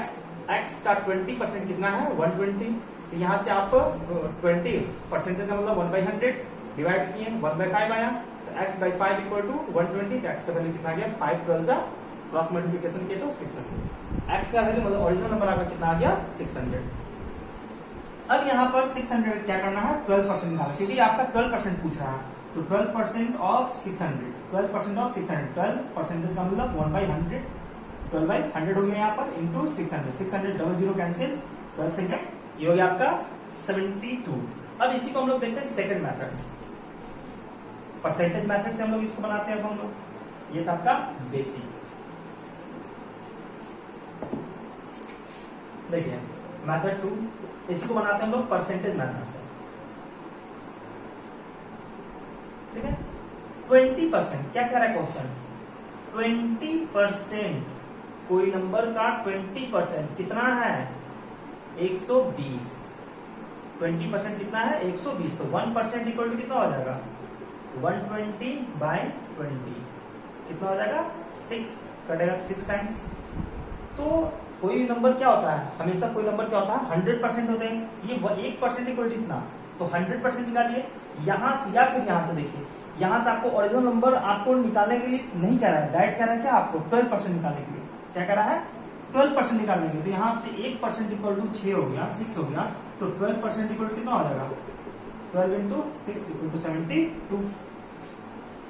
x का 20% कितना है 120, तो यहाँ से आप 20% का मतलब 1/100 डिवाइड किए, 1/5 आया, तो x/5 इक्वल टू 120, तो x का वैल्यू कितना आ गया 5 12 क्रॉस मल्टीप्लिकेशन किए तो 600। x का वैल्यू मतलब ओरिजिनल नंबर आपका कितना आ गया 600। अब यहाँ पर 600 क्या करना है, 12% निकालना, क्योंकि आपका 12% पूछ रहा है, तो 12% ऑफ 600, 12% ऑफ 600, 12% का मतलब 1/100, 12/100 हो गया यहाँ पर इंटू 600, 600 डबल जीरो कैंसिल, 12 6 ये हो गया आपका 72। अब इसी को हम लोग देखते हैं सेकंड मेथड, परसेंटेज मेथड से हम लोग इसको बनाते हैं। हम लोग, ये था आपका बेसिक। देखिए मेथड 2, इसी को बनाते हैं हम लोग परसेंटेज मेथड से। ठीक है, 20% क्या कह रहा है क्वेश्चन, 20% कोई नंबर का 20% कितना है 120, 20% कितना है 120, तो 1% इक्वल टू कितना हो जाएगा 120/20, कितना हो जाएगा 6, कटेगा 6 टाइम्स। तो कोई नंबर क्या होता है, हमेशा कोई नंबर क्या होता है 100% होते हैं, ये 1% इक्वल टू इतना, तो 100% निकालिए यहाँ से या फिर यहाँ से। देखिए यहाँ से आपको ओरिजिनल नंबर आपको निकालने के लिए नहीं कह रहा है, डायरेक्ट कह रहा है क्या आपको 12% निकालने के लिए, क्या कह रहा है 12% निकालने के लिए। तो यहाँ से 1% इक्वल टू 6 हो गया, 6 हो गया, तो 12% इक्वल टू कितना हो जाएगा 12 इंटू 6 इक्वल टू 72।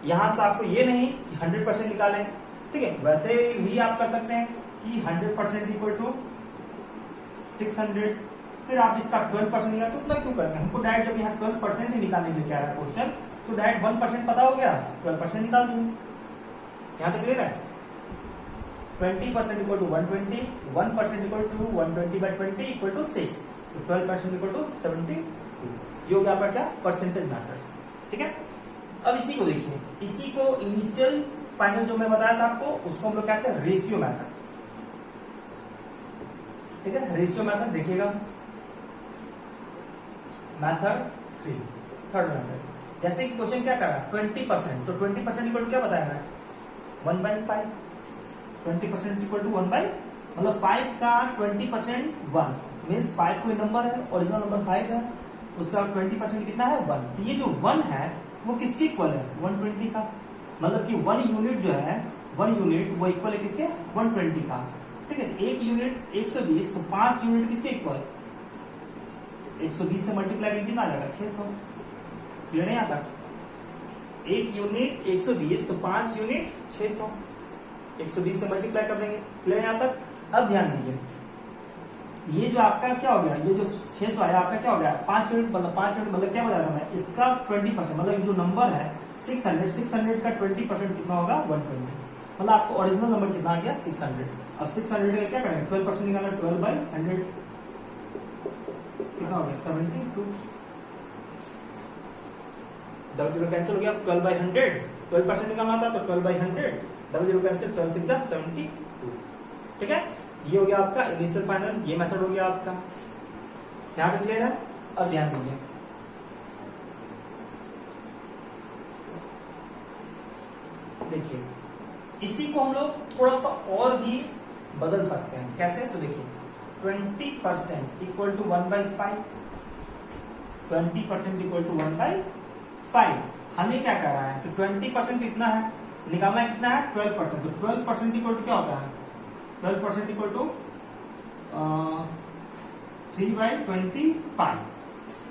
यहाँ से आपको ये नहीं कि 100% निकालें, ठीक है, वैसे भी आप कर सकते हैं कि 100% इक्वल टू 600, फिर आप इसका 12% निकाल, तो उतना क्यों करते हैं, हमको डायरेक्ट जब यहाँ 12% ही निकालने के लिए क्या है क्वेश्चन, तो डायरेक्ट 1% पता हो गया, 12% निकाल दूंगा। यहाँ तक क्लियर है, 20% equal to 120, 1% equal to 120/20 equal to 6, तो 12% इक्वल टू 72। ये हो गया आपका क्या परसेंटेज मेथड। ठीक है, अब इसी को देखिए, इसी को इनिशियल, फाइनल जो मैं बताया था आपको, उसको हम लोग कहते हैं रेशियो मेथड। ठीक है, रेशियो मेथड देखिएगा। Method 3, third method. जैसे कि क्वेश्चन क्या कर रहा है 20%, तो 20% इक्वल टू क्या बताया मैं 1/5। 20% इक्वल टू 1/, मतलब 5 का 20% 1 मीन्स 5 कोई नंबर है, ओरिजिनल नंबर 5 है, उसका 20% कितना है 1। तो ये जो 1 है वो किसके इक्वल है 120 का, मतलब कि 1 यूनिट जो है 1 यूनिट वो इक्वल है किसके 120 का। ठीक है, 1 यूनिट 120, तो 5 यूनिट किसके इक्वल 120 से मल्टीप्लाई करके कितना आ जाएगा 600। क्लियर है यहाँ तक? 1 यूनिट 120, तो 5 यूनिट 600, 120 से मल्टीप्लाई कर देंगे। क्लियर है यहाँ तक? अब ध्यान दीजिए, ये जो आपका क्या हो गया, ये जो 600 आया आपका क्या हो गया 5 यूनिट, मतलब 5 यूनिट मतलब क्या बताया मैं, इसका 20%, मतलब जो नंबर है 600 का 20% कितना होगा 120, मतलब आपको ओरिजिनल नंबर कितना आ गया 600। अब 600 का क्या करेंगे 12% निकालना, 12/100 कितना हो गया 72। डबल जीरो कैंसिल हो गया, 12/100, 12% निकालना था तो 12/100, डबल जीरो कैंसिल, 12 6 72। ठीक है, ये हो गया आपका इनिशियल फाइनल, ये मेथड हो गया आपका। यहां तक क्लियर है? अब ध्यान दीजिए, देखिए इसी को हम लोग थोड़ा सा और भी बदल सकते हैं। कैसे? तो देखिए 20% इक्वल टू 1/5, 20% इक्वल टू 1/5। हमें क्या कर रहा है कि 20% कितना है, निकालना है कितना है 12%, तो 12% इक्वल टू क्या होता है 12% इक्वल टू 3/25,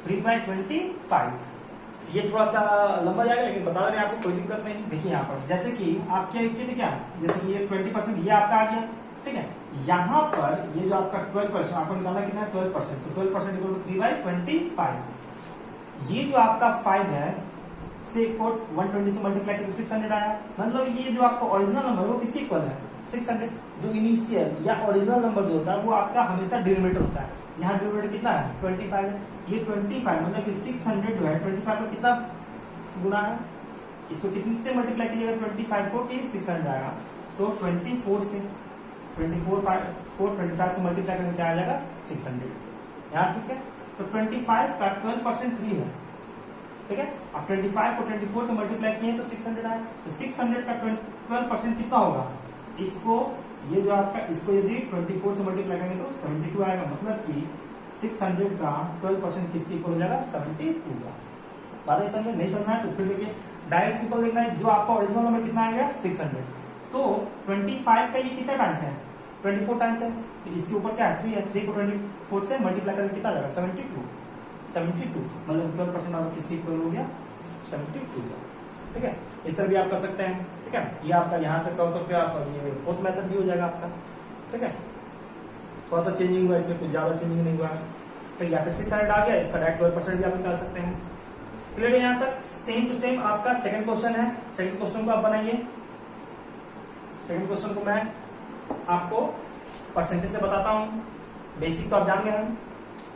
3/25। ये थोड़ा सा लंबा जाएगा लेकिन बता रहे हैं आपको, कोई दिक्कत नहीं। देखिए यहाँ पर जैसे कि आप क्या किए थे, क्या जैसे कि ये 20% ये आपका आ गया। ठीक है, यहाँ पर ये जो आपका 12% आपको निकालना कितना है 12%, तो 12% इक्वल टू 3/25। ये जो आपका 5 है से 120 से मल्टीप्लाई करके 600 आया, मतलब ये जो आपका ओरिजिनल नंबर वो किसके इक्वल है 600। जो इनिशियल या ओरिजिनल नंबर जो होता है वो आपका हमेशा डिनोमिनेटर होता है। यहाँ डिनोमिनेटर कितना है 25 है, ये 25 मतलब कि 600 जो है 25 में कितना गुना है, इसको कितनी से मल्टीप्लाई कीजिएगा 25 को कि 600 आएगा, तो 24 से 25 से मल्टीप्लाई करके क्या आ जाएगा 600। यहाँ ठीक है, तो 25 का 12% 3 है। ठीक है, अब 25 को 24 से मल्टीप्लाई किए तो 600 आया, तो 600 का 12% कितना होगा, इसको ये जो आपका इसको यदि 24 से मल्टीप्लाई करेंगे तो 72 आएगा, मतलब कि 600 का 12% किसके इक्वल हो जाएगा 72 का। बात है समझे? नहीं समझना है तो फिर देखिए डायरेक्ट सिंपल देखना है, जो आपका ओरिजिनल नंबर कितना आएगा 600, तो 25 का ये कितना टाइम्स है 24 टाइम्स है, तो इसके ऊपर क्या है 3 है, 3 को 24 से मल्टीप्लाई करके कितना जाएगा 72, मतलब 12% आपका किसके इक्वल हो गया 72 का। ठीक है, इस तरह भी आप कर सकते हैं। ठीक है, ये आपका यहाँ से कर सकते हो, आपका ये फोर्थ मेथड भी हो जाएगा आपका। ठीक है, थोड़ा सा चेंजिंग हुआ, इसमें कुछ ज्यादा चेंजिंग नहीं हुआ। फिर या फिर 600 आ गया, इसका डायरेक्ट 12% भी आप निकाल सकते हैं। क्लियर है यहाँ तक? सेम टू सेम आपका सेकंड क्वेश्चन है, सेकंड क्वेश्चन को आप बनाइए। सेकंड क्वेश्चन को मैं आपको परसेंटेज से बताता हूँ। बेसिक तो आप जान गए हैं,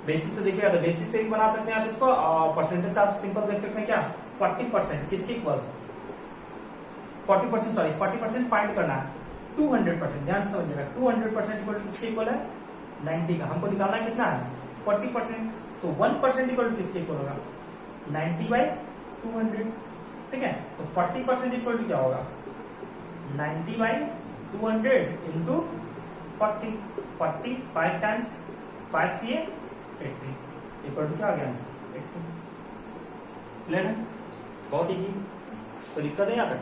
बेसिक से देखिएगा तो बेसिक से भी बना सकते हैं आप इसको, और परसेंटेज से आप सिंपल देख सकते हैं क्या 40% किसके इक्वल 40% फाइंड करना है 200%, ध्यान से समझिएगा 200% इक्वल किसके इक्वल है 90 का। हमको निकालना है कितना है 40%, तो 1% इक्वल किसके इक्वल होगा 90/200। ठीक है, तो 40% इक्वल टू क्या होगा 90/200 इंटू 40, 45 टाइम्स 5 से 80 इक्वल टू क्या आ गया 80। क्लियर है? बहुत इजी, तो दिक्कत है यहाँ तक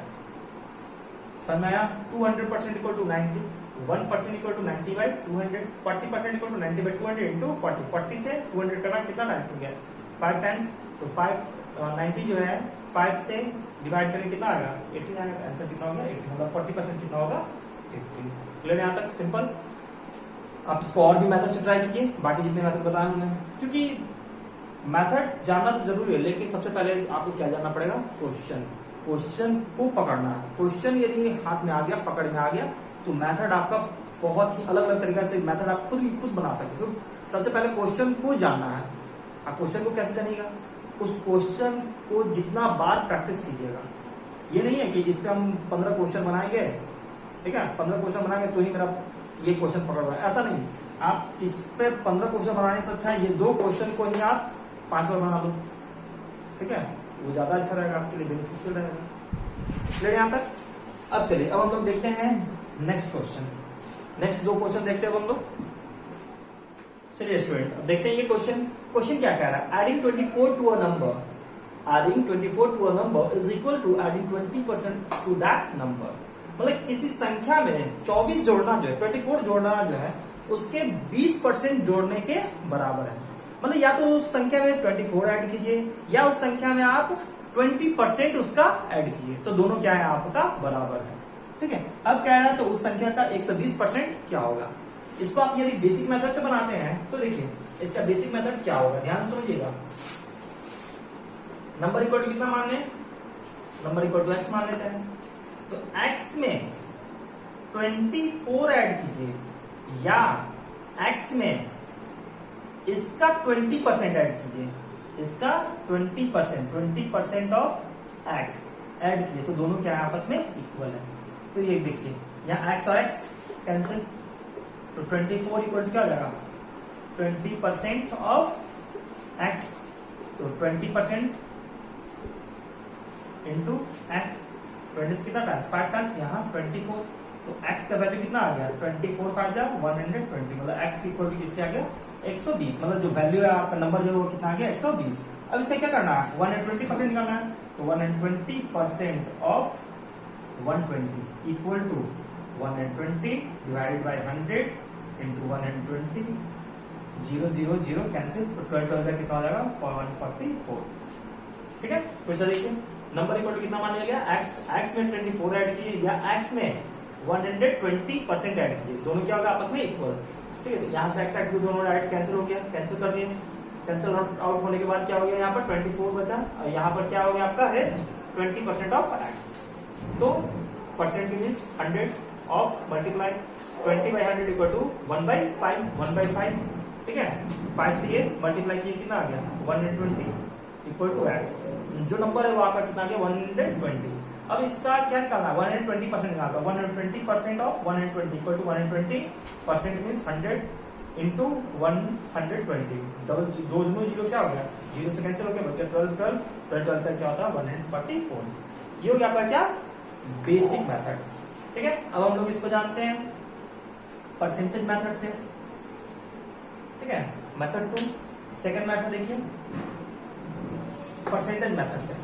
समझ आया। 200% equal to 90, 1% equal to 90/200, 40% equal to 90/200 into 40, 40 से 200 करना कितना टाइम्स हो गया 5 टाइम्स, तो 90 जो है 5 से डिवाइड करके कितना आएगा 18 आएगा, आंसर कितना होगा 18, मतलब 40% कितना होगा 18। क्लियर यहाँ तक सिंपल। आप इसको और भी मेथड से ट्राई कीजिए, बाकी जितने मेथड बताए हमने, क्योंकि मेथड जानना तो जरूरी है लेकिन सबसे पहले आपको क्या जानना पड़ेगा क्वेश्चन को पकड़ना है। क्वेश्चन यदि हाथ में आ गया, पकड़ में आ गया, तो मेथड आपका बहुत ही अलग अलग तरीके से मेथड आप खुद बना सकते हो। सबसे पहले क्वेश्चन को जानना है। आप क्वेश्चन को कैसे जानिएगा, उस क्वेश्चन को जितना बार प्रैक्टिस कीजिएगा ये नहीं है कि इस पे हम 15 क्वेश्चन बनाएंगे, ठीक है, 15 क्वेश्चन बनाएंगे तो ही मेरा ये क्वेश्चन पकड़ रहा है, ऐसा नहीं। आप इस पे 15 क्वेश्चन बनाने से अच्छा है ये 2 क्वेश्चन को ही आप 5 बार बना लो, ठीक है, वो ज्यादा अच्छा रहेगा, आपके लिए बेनिफिशियल रहेगा। चलिए यहाँ तक। अब चलिए, अब हम लोग देखते हैं नेक्स्ट क्वेश्चन। नेक्स्ट 2 क्वेश्चन देखते हैं हम लोग। चलिए स्टूडेंट, अब देखते हैं ये क्वेश्चन। क्वेश्चन क्या कह रहा है? Adding 24 to a number, adding 24 to a number is equal to adding 20% to that number. मतलब किसी संख्या में 24 जोड़ना जो है, 24 जोड़ना जो है, उसके 20% जोड़ने के बराबर है। मतलब या तो उस संख्या में 24 ऐड कीजिए या उस संख्या में आप 20% उसका ऐड कीजिए, तो दोनों क्या है आपका बराबर है, ठीक है। अब कह रहा है तो उस संख्या का 120% क्या होगा। इसको आप यदि बेसिक मेथड से बनाते हैं तो देखिए इसका बेसिक मेथड क्या होगा, ध्यान समझिएगा। नंबर इक्वल टू कितना मान लें? नंबर इक्वल टू x मान लेते हैं। तो x में 24 ऐड कीजिए या x में इसका 20% ऐड कीजिए, इसका 20% ऑफ x ऐड कीजिए, तो दोनों क्या है आपस में इक्वल है। तो ये देखिए यहाँ x और x कैंसिल, तो 24 इक्वल टू क्या हो जाएगा? 20% ऑफ x, तो 20% इंटू x, 20 कितना टाइम्स 5 टाइम्स यहाँ 24, तो x का वैल्यू कितना आ गया? 24 5 जा 120, मतलब x इक्वल टू किसके आ गया? 120। मतलब जो वैल्यू है आपका नंबर जो वो कितना आ गया? 120। अब इससे क्या करना है? 120% निकालना है, तो 120% of 120 equal to 120 divided by 100 into 120, 0 0 0 cancel, तो 12 का कितना हो जाएगा? 144, ठीक है। फिर से देखिए नंबर इक्वल टू कितना मान लिया गया? x में 24 ऐड कीजिए या x में 120% ऐड कीजिए, दोनों क्या होगा आपस में इक्वल, ठीक है। यहाँ से x भी दोनों ऐड कैंसिल हो गया, कैंसिल कर दिए। कैंसिल आउट होने के बाद क्या हो गया? यहाँ पर 24 बचा और यहाँ पर क्या हो गया आपका? रेस्ट 20% ऑफ x, तो percent means 100 of multiply 20 by 100 equal to 1/5, ठीक है। 5 से ये मल्टीप्लाई किए कितना आ गया? 120 इक्वल टू x, जो नंबर है वो आपका कितना आ गया? 120। अब इसका क्या निकालना? 120% निकालना, 120% of 120 equal to 120% means 100 into 120, double दो जीरो क्या हो गया? 0 से कैंसिल हो गया, बच्चे 12 से क्या होता है? 144। ये हो गया आपका क्या? बेसिक मेथड, ठीक है। अब हम लोग इसको जानते हैं परसेंटेज मेथड से, ठीक है। मेथड 2, सेकंड मेथड देखिए परसेंटेज मेथड से,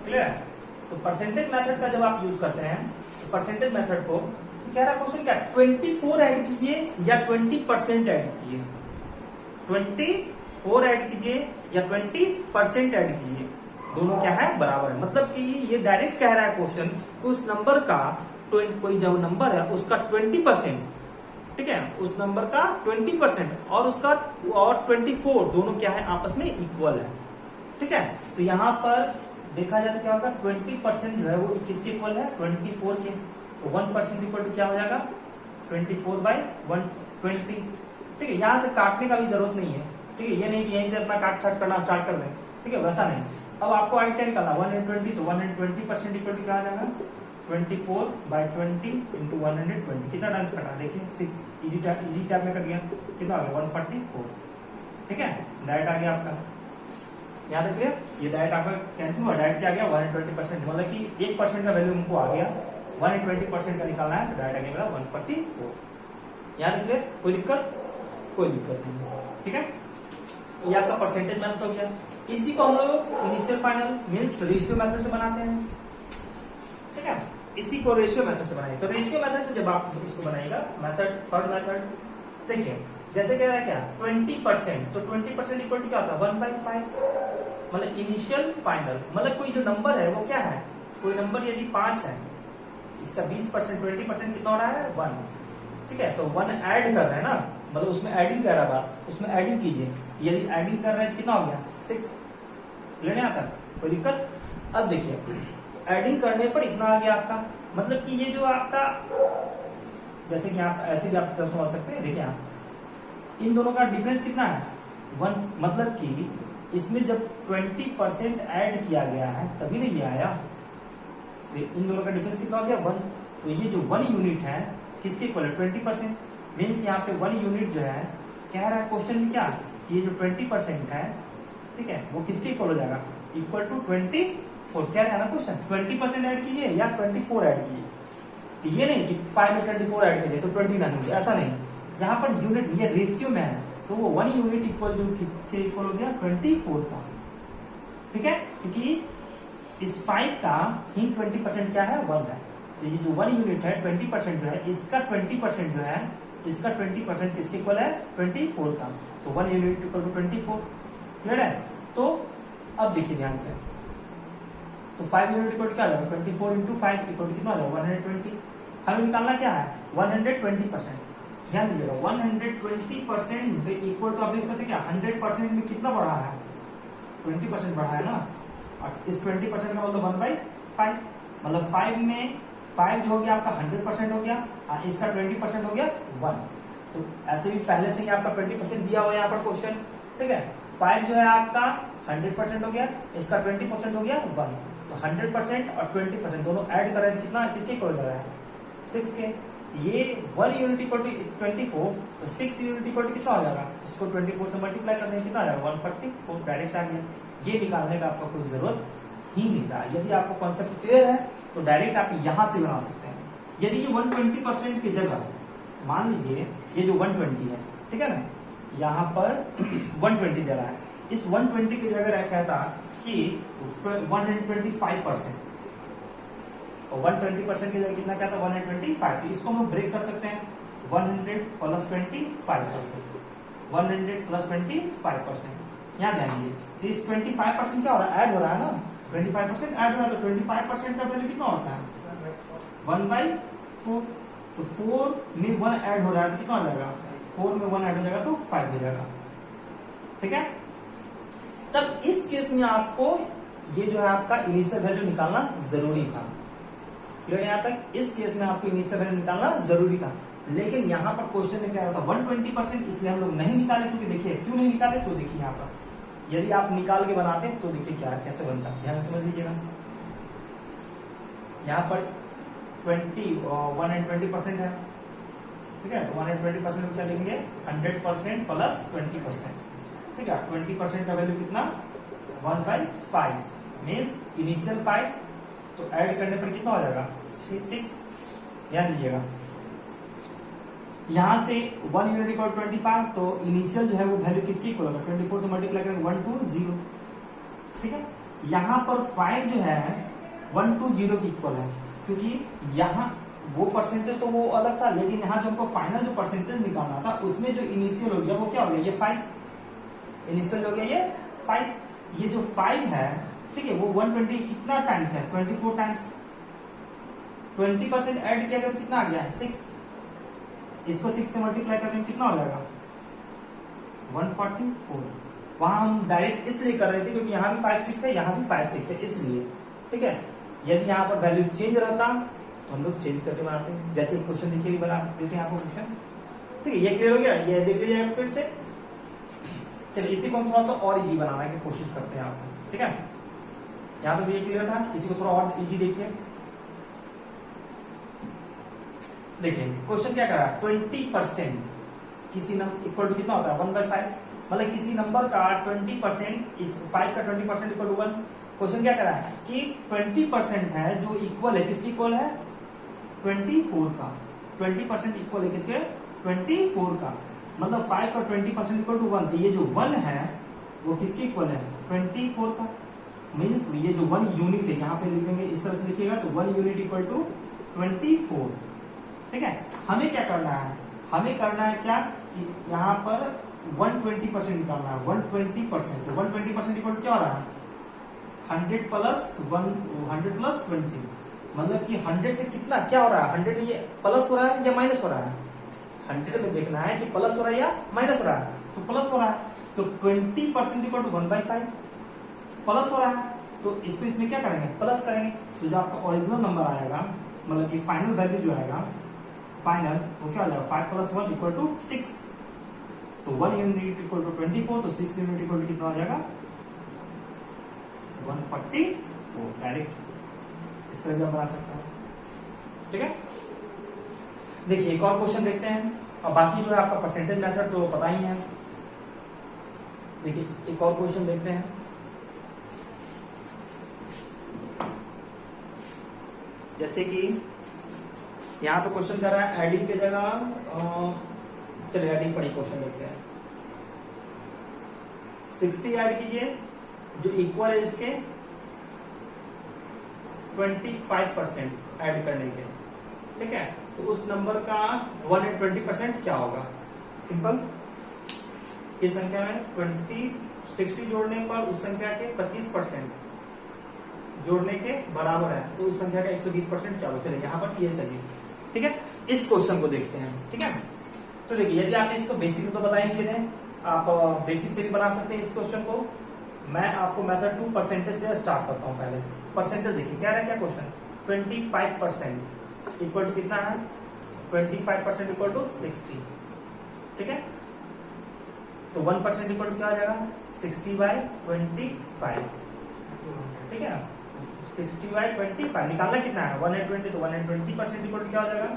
क्लियर है। तो परसेंटेज मेथड का जब आप यूज करते हैं तो परसेंटेज मेथड को कह रहा क्वेश्चन क्या? 24 ऐड कीजिए या 20% ऐड कीजिए, 24 ऐड कीजिए या 20% ऐड कीजिए, दोनों क्या है? बराबर है। मतलब कि ये डायरेक्ट कह रहा है क्वेश्चन कि उस नंबर का कोई जो नंबर है उसका 20%, ठीक है, उस नंबर का 20% और उसका और 24 दोनों क्या है? आपस में इक्वल है, ठीक है। तो यहाँ पर देखा जाए तो क्या होगा? 20% जो है वो किसके इक्वल है? 24 के, तो 1% इक्वल टू क्या हो जाएगा? 24/120, ठीक है। यहाँ से काटने का भी जरूरत नहीं है, ठीक है। ये नहीं कि यहीं से अपना काट छाट करना स्टार्ट कर दें, ठीक है, वैसा नहीं। अब आपको आइडिया निकालना 120, तो 120% इक्वल टू क्या आ जाएगा? 24/20 इंटू 120, कितना टाइम्स कटा? देखिए 6, इजी टैप में कट गया, कितना आ गया? 144, ठीक है। डायरेक्ट आ गया आपका, याद रखिए ये डायरेक्ट आपका कैंसिल हुआ, डायरेक्ट क्या आ गया? 120%, मतलब कि 1% का वैल्यू हमको आ गया, 120% का निकालना है, तो डायरेक्ट आ गया मेरा 144। याद रखिए, कोई दिक्कत? कोई दिक्कत नहीं, ठीक है। ये आपका परसेंटेज मेथड हो गया। इसी को हम लोग initial final means ratio method से बनाते हैं, ठीक है। इसी को रेशियो मेथड से बनाएंगे। तो रेशियो मेथड से जब आप इसको बनाएगा, मेथड थर्ड मेथड देखिए, जैसे कह रहा है क्या? 20%, तो 20% इक्वल टू क्या होता है? 1/5, मतलब इनिशियल फाइनल, मतलब कोई जो नंबर है वो क्या है? कोई नंबर यदि 5 है, इसका 20% 20% कितना हो रहा है? 1, ठीक है। तो 1 ऐड कर रहे हैं ना, मतलब उसमें एडिंग कर रहा बात, उसमें एडिंग कीजिए। यदि एडिंग कर रहे हैं कितना हो गया? 6, लेने आता कोई दिक्कत? अब देखिए एडिंग करने पर इतना आ गया आपका, मतलब कि ये जो आपका, जैसे कि आप ऐसे भी आप समझ सकते हैं, देखिए आप इन दोनों का डिफरेंस कितना है? 1, मतलब कि इसमें जब 20% ऐड किया गया है तभी नहीं ये आया, इन दोनों का डिफरेंस कितना हो गया 1। तो ये जो 1 यूनिट है किसके इक्वल है 20%। मीन्स यहाँ पे 1 यूनिट जो है कह रहा है क्वेश्चन में क्या, ये जो 20% है, ठीक है, वो किसके इक्वल हो जाएगा, इक्वल टू 24। क्या है ना क्वेश्चन, 20% ऐड कीजिए या 24 ऐड कीजिए। ये नहीं कि 5 में 24 ऐड कीजिए तो 29 हो गया, ऐसा नहीं। यहाँ पर यूनिट ये रेशियो में है, तो वो 1 यूनिट इक्वल जो के इक्वल हो गया 24 का, ठीक है, क्योंकि इस 5 का ही 20% क्या है 1 है। तो ये जो 1 यूनिट है 20% जो है, इसका 20% जो है, इसका 20% किसके इक्वल है 24 का। तो 1 यूनिट इक्वल टू 24, क्लियर है। तो अब देखिए ध्यान से, तो 5 यूनिट इक्वल क्या आ जाएगा 24 इंटू 5 इक्वल टू कितना आ जाएगा 120। हमें निकालना क्या है 120%। ध्यान दीजिएगा 120% इक्वल टू आप देख सकते क्या 100% में कितना बढ़ा है 20% बढ़ा है ना, और इस 20% का मतलब 1/5, मतलब 5 में 5 जो हो गया आपका 100% हो गया और इसका 20% हो गया 1। तो ऐसे भी पहले से ही आपका 20% दिया हुआ है यहाँ पर क्वेश्चन, ठीक है। 5 जो है आपका 100% हो गया, इसका 20% हो गया 1। तो 100% और 20% दोनों ऐड करें कितना, किसके इक्वल हो रहा है 6 के। ये 1 यूनिट इक्वल टू 24, तो 6 यूनिट इक्वल टू कितना हो जाएगा, इसको 24 से मल्टीप्लाई करने कितना आ जाएगा 144, डायरेक्ट आ गया। ये निकालने का आपको कोई जरूरत ही नहीं था। यदि आपको कॉन्सेप्ट क्लियर है तो डायरेक्ट आप यहां से बना सकते हैं। यदि ये 120% की जगह मान लीजिए ये जो 120 है, ठीक है ना, यहाँ पर 120 दे रहा है, इस 120 की जगह कहता कि 125%, और 120% की जगह कितना कहता है 125, तो इसको हम ब्रेक कर सकते हैं 100 प्लस 25%, 100 प्लस 25%। यहाँ ध्यान दीजिए, तो इस 25% क्या हो रहा है, ऐड हो रहा है ना, 25% ऐड हो रहा है, तो 25% का वैल्यू कितना होता है 1/4। तो 4 में 1 ऐड हो रहा है तो कितना हो जाएगा, 4 में 1 ऐड हो जाएगा तो 5 हो जाएगा, ठीक है। तब इस केस में आपको ये जो है आपका इनिशियल वैल्यू निकालना जरूरी था, क्लियर यहाँ तक। इस केस में आपको इनिशियल वैल्यू निकालना जरूरी था, लेकिन यहाँ पर क्वेश्चन में क्या था 120%, इसलिए हम लोग नहीं निकाले। क्योंकि देखिए क्यों नहीं निकाले, तो देखिए यहाँ पर यदि आप निकाल के बनाते तो देखिए क्या कैसे बनता है, ध्यान समझ लीजिएगा। यहाँ पर 120% है, ठीक है, तो 120% में क्या देंगे 100% प्लस 20%, ठीक है। 20% का वैल्यू कितना 1/5 मीन्स इनिशियल 5, तो ऐड करने पर कितना हो जाएगा 6। ध्यान दीजिएगा यहां से 1 यूनिट इक्वल 25, तो इनिशियल जो है वो वैल्यू किसकी इक्वल होगा 24 से मल्टीप्लाई करेंगे 120, ठीक है। यहाँ पर 5 जो है 120 की इक्वल है, क्योंकि यहाँ वो परसेंटेज तो वो अलग था, लेकिन यहाँ जो हमको फाइनल जो परसेंटेज निकालना था उसमें जो इनिशियल हो गया वो क्या हो गया, ये 5 इनिशियल हो गया, ये 5। ये जो 5 है, ठीक है, वो 120 कितना टाइम्स है 24 टाइम्स, 20% ऐड किया तो कितना आ गया है 6। इसको 6 से मल्टीप्लाई करने में कितना हो जाएगा 144। वहां हम डायरेक्ट इसलिए कर रहे थे क्योंकि यहाँ भी 5 6 है, यहाँ भी 5 6 है, इसलिए, ठीक है। यदि यहाँ पर वैल्यू चेंज रहता तो हम लोग चेंज करके बनाते हैं, जैसे क्वेश्चन देखिए बना देते हैं आपको क्वेश्चन, ठीक है। ये क्लियर हो गया, ये देख लीजिएगा फिर से। चलिए इसी को हम थोड़ा सा और इजी बनाने की कोशिश करते हैं आपको, ठीक है। यहाँ पे भी ये क्लियर था, इसी को थोड़ा और इजी देखिए। देखिए क्वेश्चन क्या कर रहा है 20% किसी नंबर इक्वल टू कितना होता है 1/5, मतलब किसी नंबर का 20%, इस 5 का 20% इक्वल टू 1। क्वेश्चन क्या कर रहा है कि 20% है जो इक्वल है, किसकी इक्वल है 24 का, 20% इक्वल है किसके 24 का, मतलब 5 का 20% इक्वल टू 1। तो ये जो 1 है वो किसकी इक्वल है 24 का, मीन्स ये जो 1 यूनिट है, यहाँ पे लिखेंगे इस तरह से लिखिएगा, तो 1 यूनिट इक्वल टू 24, ठीक है। हमें क्या करना है, हमें करना है क्या कि यहाँ पर 120% निकालना है, 120%, तो 120% इक्वल क्या हो रहा है 100 प्लस 20, मतलब कि 100 से कितना क्या हो रहा है 100 ये प्लस हो रहा है या माइनस हो रहा है, 100 में देखना है कि प्लस हो रहा है या माइनस हो रहा है, तो प्लस हो रहा है, तो 20% इक्वल टू 1/5 प्लस हो रहा है, तो इसको इसमें क्या करेंगे प्लस करेंगे, तो जो आपका ओरिजिनल नंबर आएगा, मतलब कि फाइनल वैल्यू जो आएगा फाइनल वो क्या हो जाएगा 5 प्लस 1 इक्वल टू 6, तो 1 यूनिट इक्वल टू 24, तो 6 यूनिट इक्वल टू कितना हो जाएगा 144 डायरेक्ट, इस तरह भी हम बना सकते हैं। ठीक है, देखिए एक और क्वेश्चन देखते हैं, और बाकी जो है आपका परसेंटेज मेथड तो पता ही है। देखिए एक और क्वेश्चन देखते हैं। जैसे कि यहाँ पे क्वेश्चन कर रहा है एडिंग की जगह, चलिए एडिंग पर ही क्वेश्चन देखते हैं। 60 ऐड कीजिए जो इक्वल है इसके 25% ऐड करने के। ठीक है, तो उस नंबर का 120% क्या होगा? सिंपल, इस संख्या में 60 जोड़ने पर उस संख्या के 25% जोड़ने के बराबर है, तो उस संख्या का 120% क्या होगा? चलिए यहाँ पर ये सही। ठीक है, इस क्वेश्चन को देखते हैं। ठीक है, तो देखिए यदि आप इसको बेसिक से तो बताएंगे थे, आप बेसिक से भी बना सकते हैं इस क्वेश्चन को। मैं आपको मेथड 2 परसेंटेज से स्टार्ट करता हूँ। पहले परसेंटेज देखिए क्या है, क्या क्वेश्चन, 25% इक्वल टू कितना है? 25% इक्वल टू 60। ठीक है, तो 1% इक्वल टू क्या आ जाएगा? 60/25। ठीक है, 60/25 निकालना कितना है? 120, तो 120% इक्वल टू क्या हो जाएगा?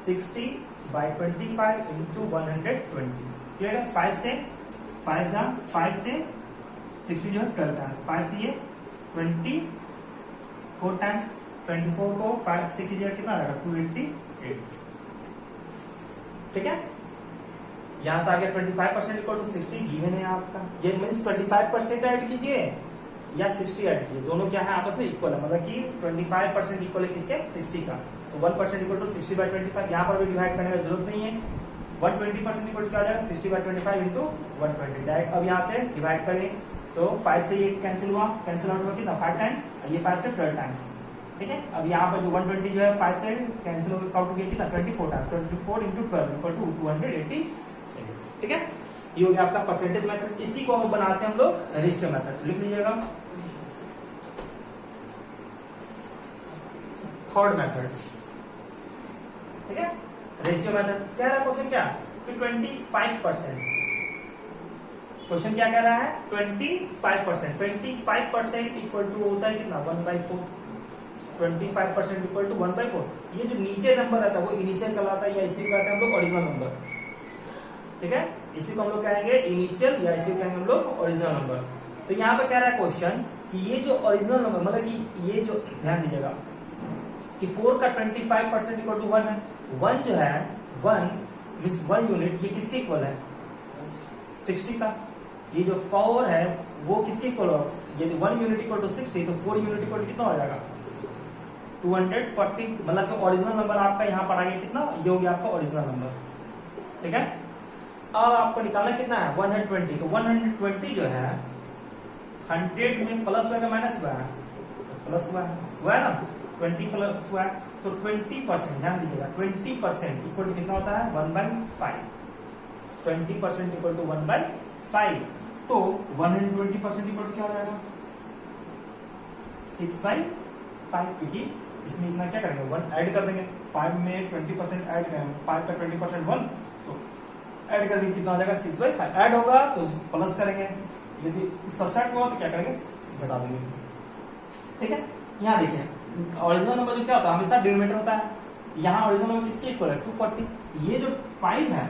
60/25 इंटू 120। क्लियर है? 5 से 60 जो है 12 टाइम्स, 5 से ये 24 टाइम्स, 24 को 5 से कीजिएगा कितना आ जाएगा? 288। ठीक है, यहां से आ गया 25% इक्वल टू 60 गिवन है आपका। ये मीन्स 25% ऐड कीजिए या 60 ऐड कीजिए, दोनों क्या है आपस में इक्वल है, मतलब कि 25% इक्वल है किसके? 60 का। तो 1% इक्वल टू 60/25, यहाँ पर भी डिवाइड करने की जरूरत नहीं है। 120% इक्वल क्या आ जाएगा? 60/25 इंटू 120। डायरेक्ट अब यहाँ से डिवाइड करें तो 5 से ये कैंसिल हुआ, कैंसिल आउट हुआ कितना? 5 टाइम्स, और ये 5 से 12 टाइम्स। ठीक है, अब यहाँ पर जो 120 जो है 5 से कैंसिल होकर काउंट किया कितना? 24 टाइम्स, 24 इंटू 12 इक्वल टू 280। ठीक है, ये हो गया आपका परसेंटेज मेथड। इसी को हम बनाते हैं हम लोग रेशियो मेथड। लिख लीजिएगा थर्ड मेथड। ठीक है, रेशियो मेथड क्या रहा क्वेश्चन, क्या कि 25%। क्वेश्चन क्या कह रहा है? 25%। 25% इक्वल टू होता है कितना? 1/4। 25% इक्वल टू 1/4। ये जो नीचे नंबर रहता है वो इनिशियल कहलाता है, या इसी को कहते हैं हम लोग ओरिजिनल नंबर। ठीक है, इसी को हम लोग कहेंगे इनिशियल, या इसी को कहेंगे हम लोग ओरिजिनल नंबर। तो यहाँ पे कह रहा है क्वेश्चन कि ये जो ओरिजिनल नंबर, मतलब कि ये जो, ध्यान दीजिएगा कि 4 का 25% इक्वल टू 1 है। 1 जो है 1 मींस 1 यूनिट, ये किसके इक्वल है? 60 का। ये जो 4 है वो किसके इक्वल होगा? यदि 1 यूनिट इक्वल टू 60, तो 4 यूनिट इक्वल टू कितना हो जाएगा? 240। मतलब कि ओरिजिनल नंबर आपका यहाँ पर आ गया कितना? ये हो गया आपका ओरिजिनल नंबर। ठीक है, अब आपको निकालना कितना है? 120। तो 120 जो है 100 में प्लस हुआ है माइनस हुआ है? प्लस हुआ है ना, 20 प्लस हुआ है, तो 20%, ध्यान दीजिएगा 20% इक्वल टू कितना होता है? 1/5। 20% इक्वल टू 1/5, तो 120% इक्वल टू क्या हो जाएगा? 6/5, क्योंकि इसमें इतना क्या करेंगे? 1 ऐड कर देंगे। 5 में 20% ऐड करेंगे, 5 का 20% 1, तो ऐड कर देंगे कितना हो जाएगा? 6/5। ऐड होगा तो प्लस करेंगे, यदि सबसेट हुआ तो क्या करेंगे? घटा देंगे। ठीक है, यहाँ देखिए ओरिजिनल नंबर जो क्या होता है? हमेशा डिनोमिनेटर होता है। यहाँ ओरिजिनल नंबर किसके इक्वल है? 240। ये जो 5 है,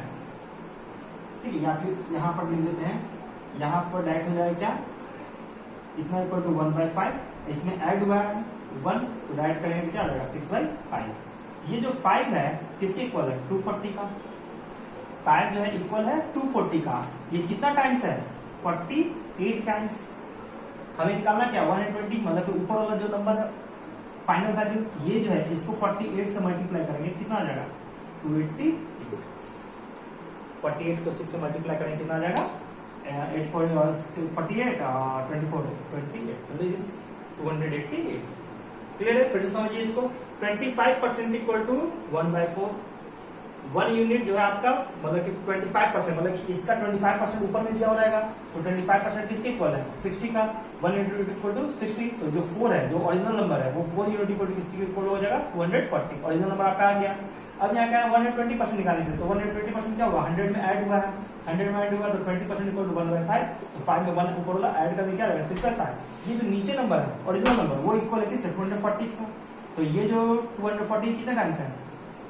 ठीक है, या फिर यहाँ पर लिख देते हैं, यहाँ पर डायरेक्ट हो जाएगा क्या? इतना इक्वल टू 1/5। इसमें ऐड हुआ है 1, तो डायरेक्ट करेंगे तो क्या आ जाएगा? 6/5। ये जो 5 है किसके इक्वल है? 240 का। 5 जो है इक्वल है 240 का। ये कितना टाइम्स है? 48 टाइम्स। हमें निकालना क्या? 120, मतलब कि ऊपर वाला जो नंबर है फाइनल वैल्यू, ये जो है इसको 48 से मल्टीप्लाई करेंगे, कितना आ जाएगा? 280। 48 को 6 से मल्टीप्लाई करेंगे कितना आ जाएगा? 8 4 48 और 24 28, 288। क्लियर है? फिर से समझिए इसको। 25% इक्वल टू 1/4। 1 यूनिट जो है आपका, मतलब कि 25%, मतलब कि इसका 25% ऊपर में दिया हो जाएगा, तो 25% किसके इक्वल है? 60 का। 1 यूनिट इक्वल टू 60, तो जो 4 है, जो ओरिजिनल नंबर है, वो 4 यूनिट इक्वल टू किसके इक्वल हो जाएगा? 240। ओरिजिनल नंबर आपका आ गया। अब यहाँ क्या 120% निकालने के लिए, तो 120% क्या हुआ, 100 में ऐड हुआ है, 100 में ऐड हुआ तो 20% इक्वल टू 1/5, तो 5 में 1 ऊपर वाला ऐड करके क्या रहेगा 6 करता है। ये जो नीचे नंबर है ओरिजिनल नंबर वो इक्वल है किससे 240 को, तो ये जो 240 कितने टाइम्स है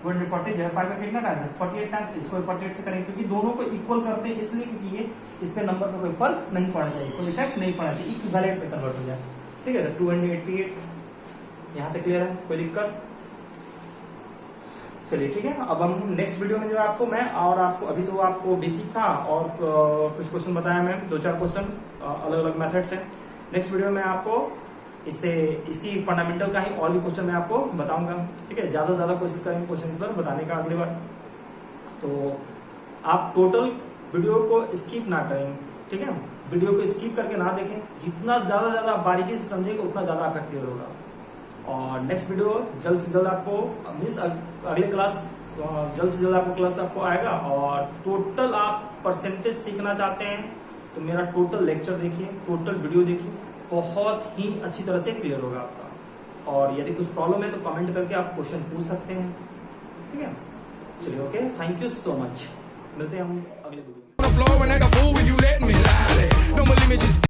240 जो है 5 का कितना टाइम्स है 48 टाइम्स, इसको 48 से करेंगे क्योंकि दोनों को इक्वल करते हैं इसलिए क्योंकि ये इस पे नंबर पे कोई फर्क नहीं पड़ना चाहिए, कोई इफेक्ट नहीं पड़ना चाहिए, इक्विवेलेंट पे कन्वर्ट हो जाए। ठीक है, तो 288 यहाँ तक क्लियर है, कोई दिक्कत। चलिए ठीक है, अब हम नेक्स्ट वीडियो में जो आपको मैं और आपको अभी तो आपको बेसिक था और कुछ क्वेश्चन बताया मैं, 2-4 क्वेश्चन अलग अलग मेथड से। नेक्स्ट वीडियो में आपको इससे इसी फंडामेंटल का ही और भी क्वेश्चन मैं आपको बताऊंगा। ठीक है, ज्यादा से ज्यादा कोशिश करेंगे क्वेश्चन पर बताने का अगली बार, तो आप टोटल वीडियो को स्किप ना करें। ठीक है, वीडियो को स्किप करके ना देखें, जितना ज्यादा बारीकी से समझेंगे उतना ज्यादा आपका क्लियर होगा। और नेक्स्ट वीडियो जल्द से जल्द आपको मीन्स अगले क्लास जल्द से जल्द आपको क्लास आपको आएगा। और टोटल आप परसेंटेज सीखना चाहते हैं तो मेरा टोटल लेक्चर देखिए, टोटल वीडियो देखिए, बहुत ही अच्छी तरह से क्लियर होगा आपका। और यदि कुछ प्रॉब्लम है तो कमेंट करके आप क्वेश्चन पूछ सकते हैं। ठीक है, चलिए okay, thank you so much, मिलते हैं हम अगले वीडियो में।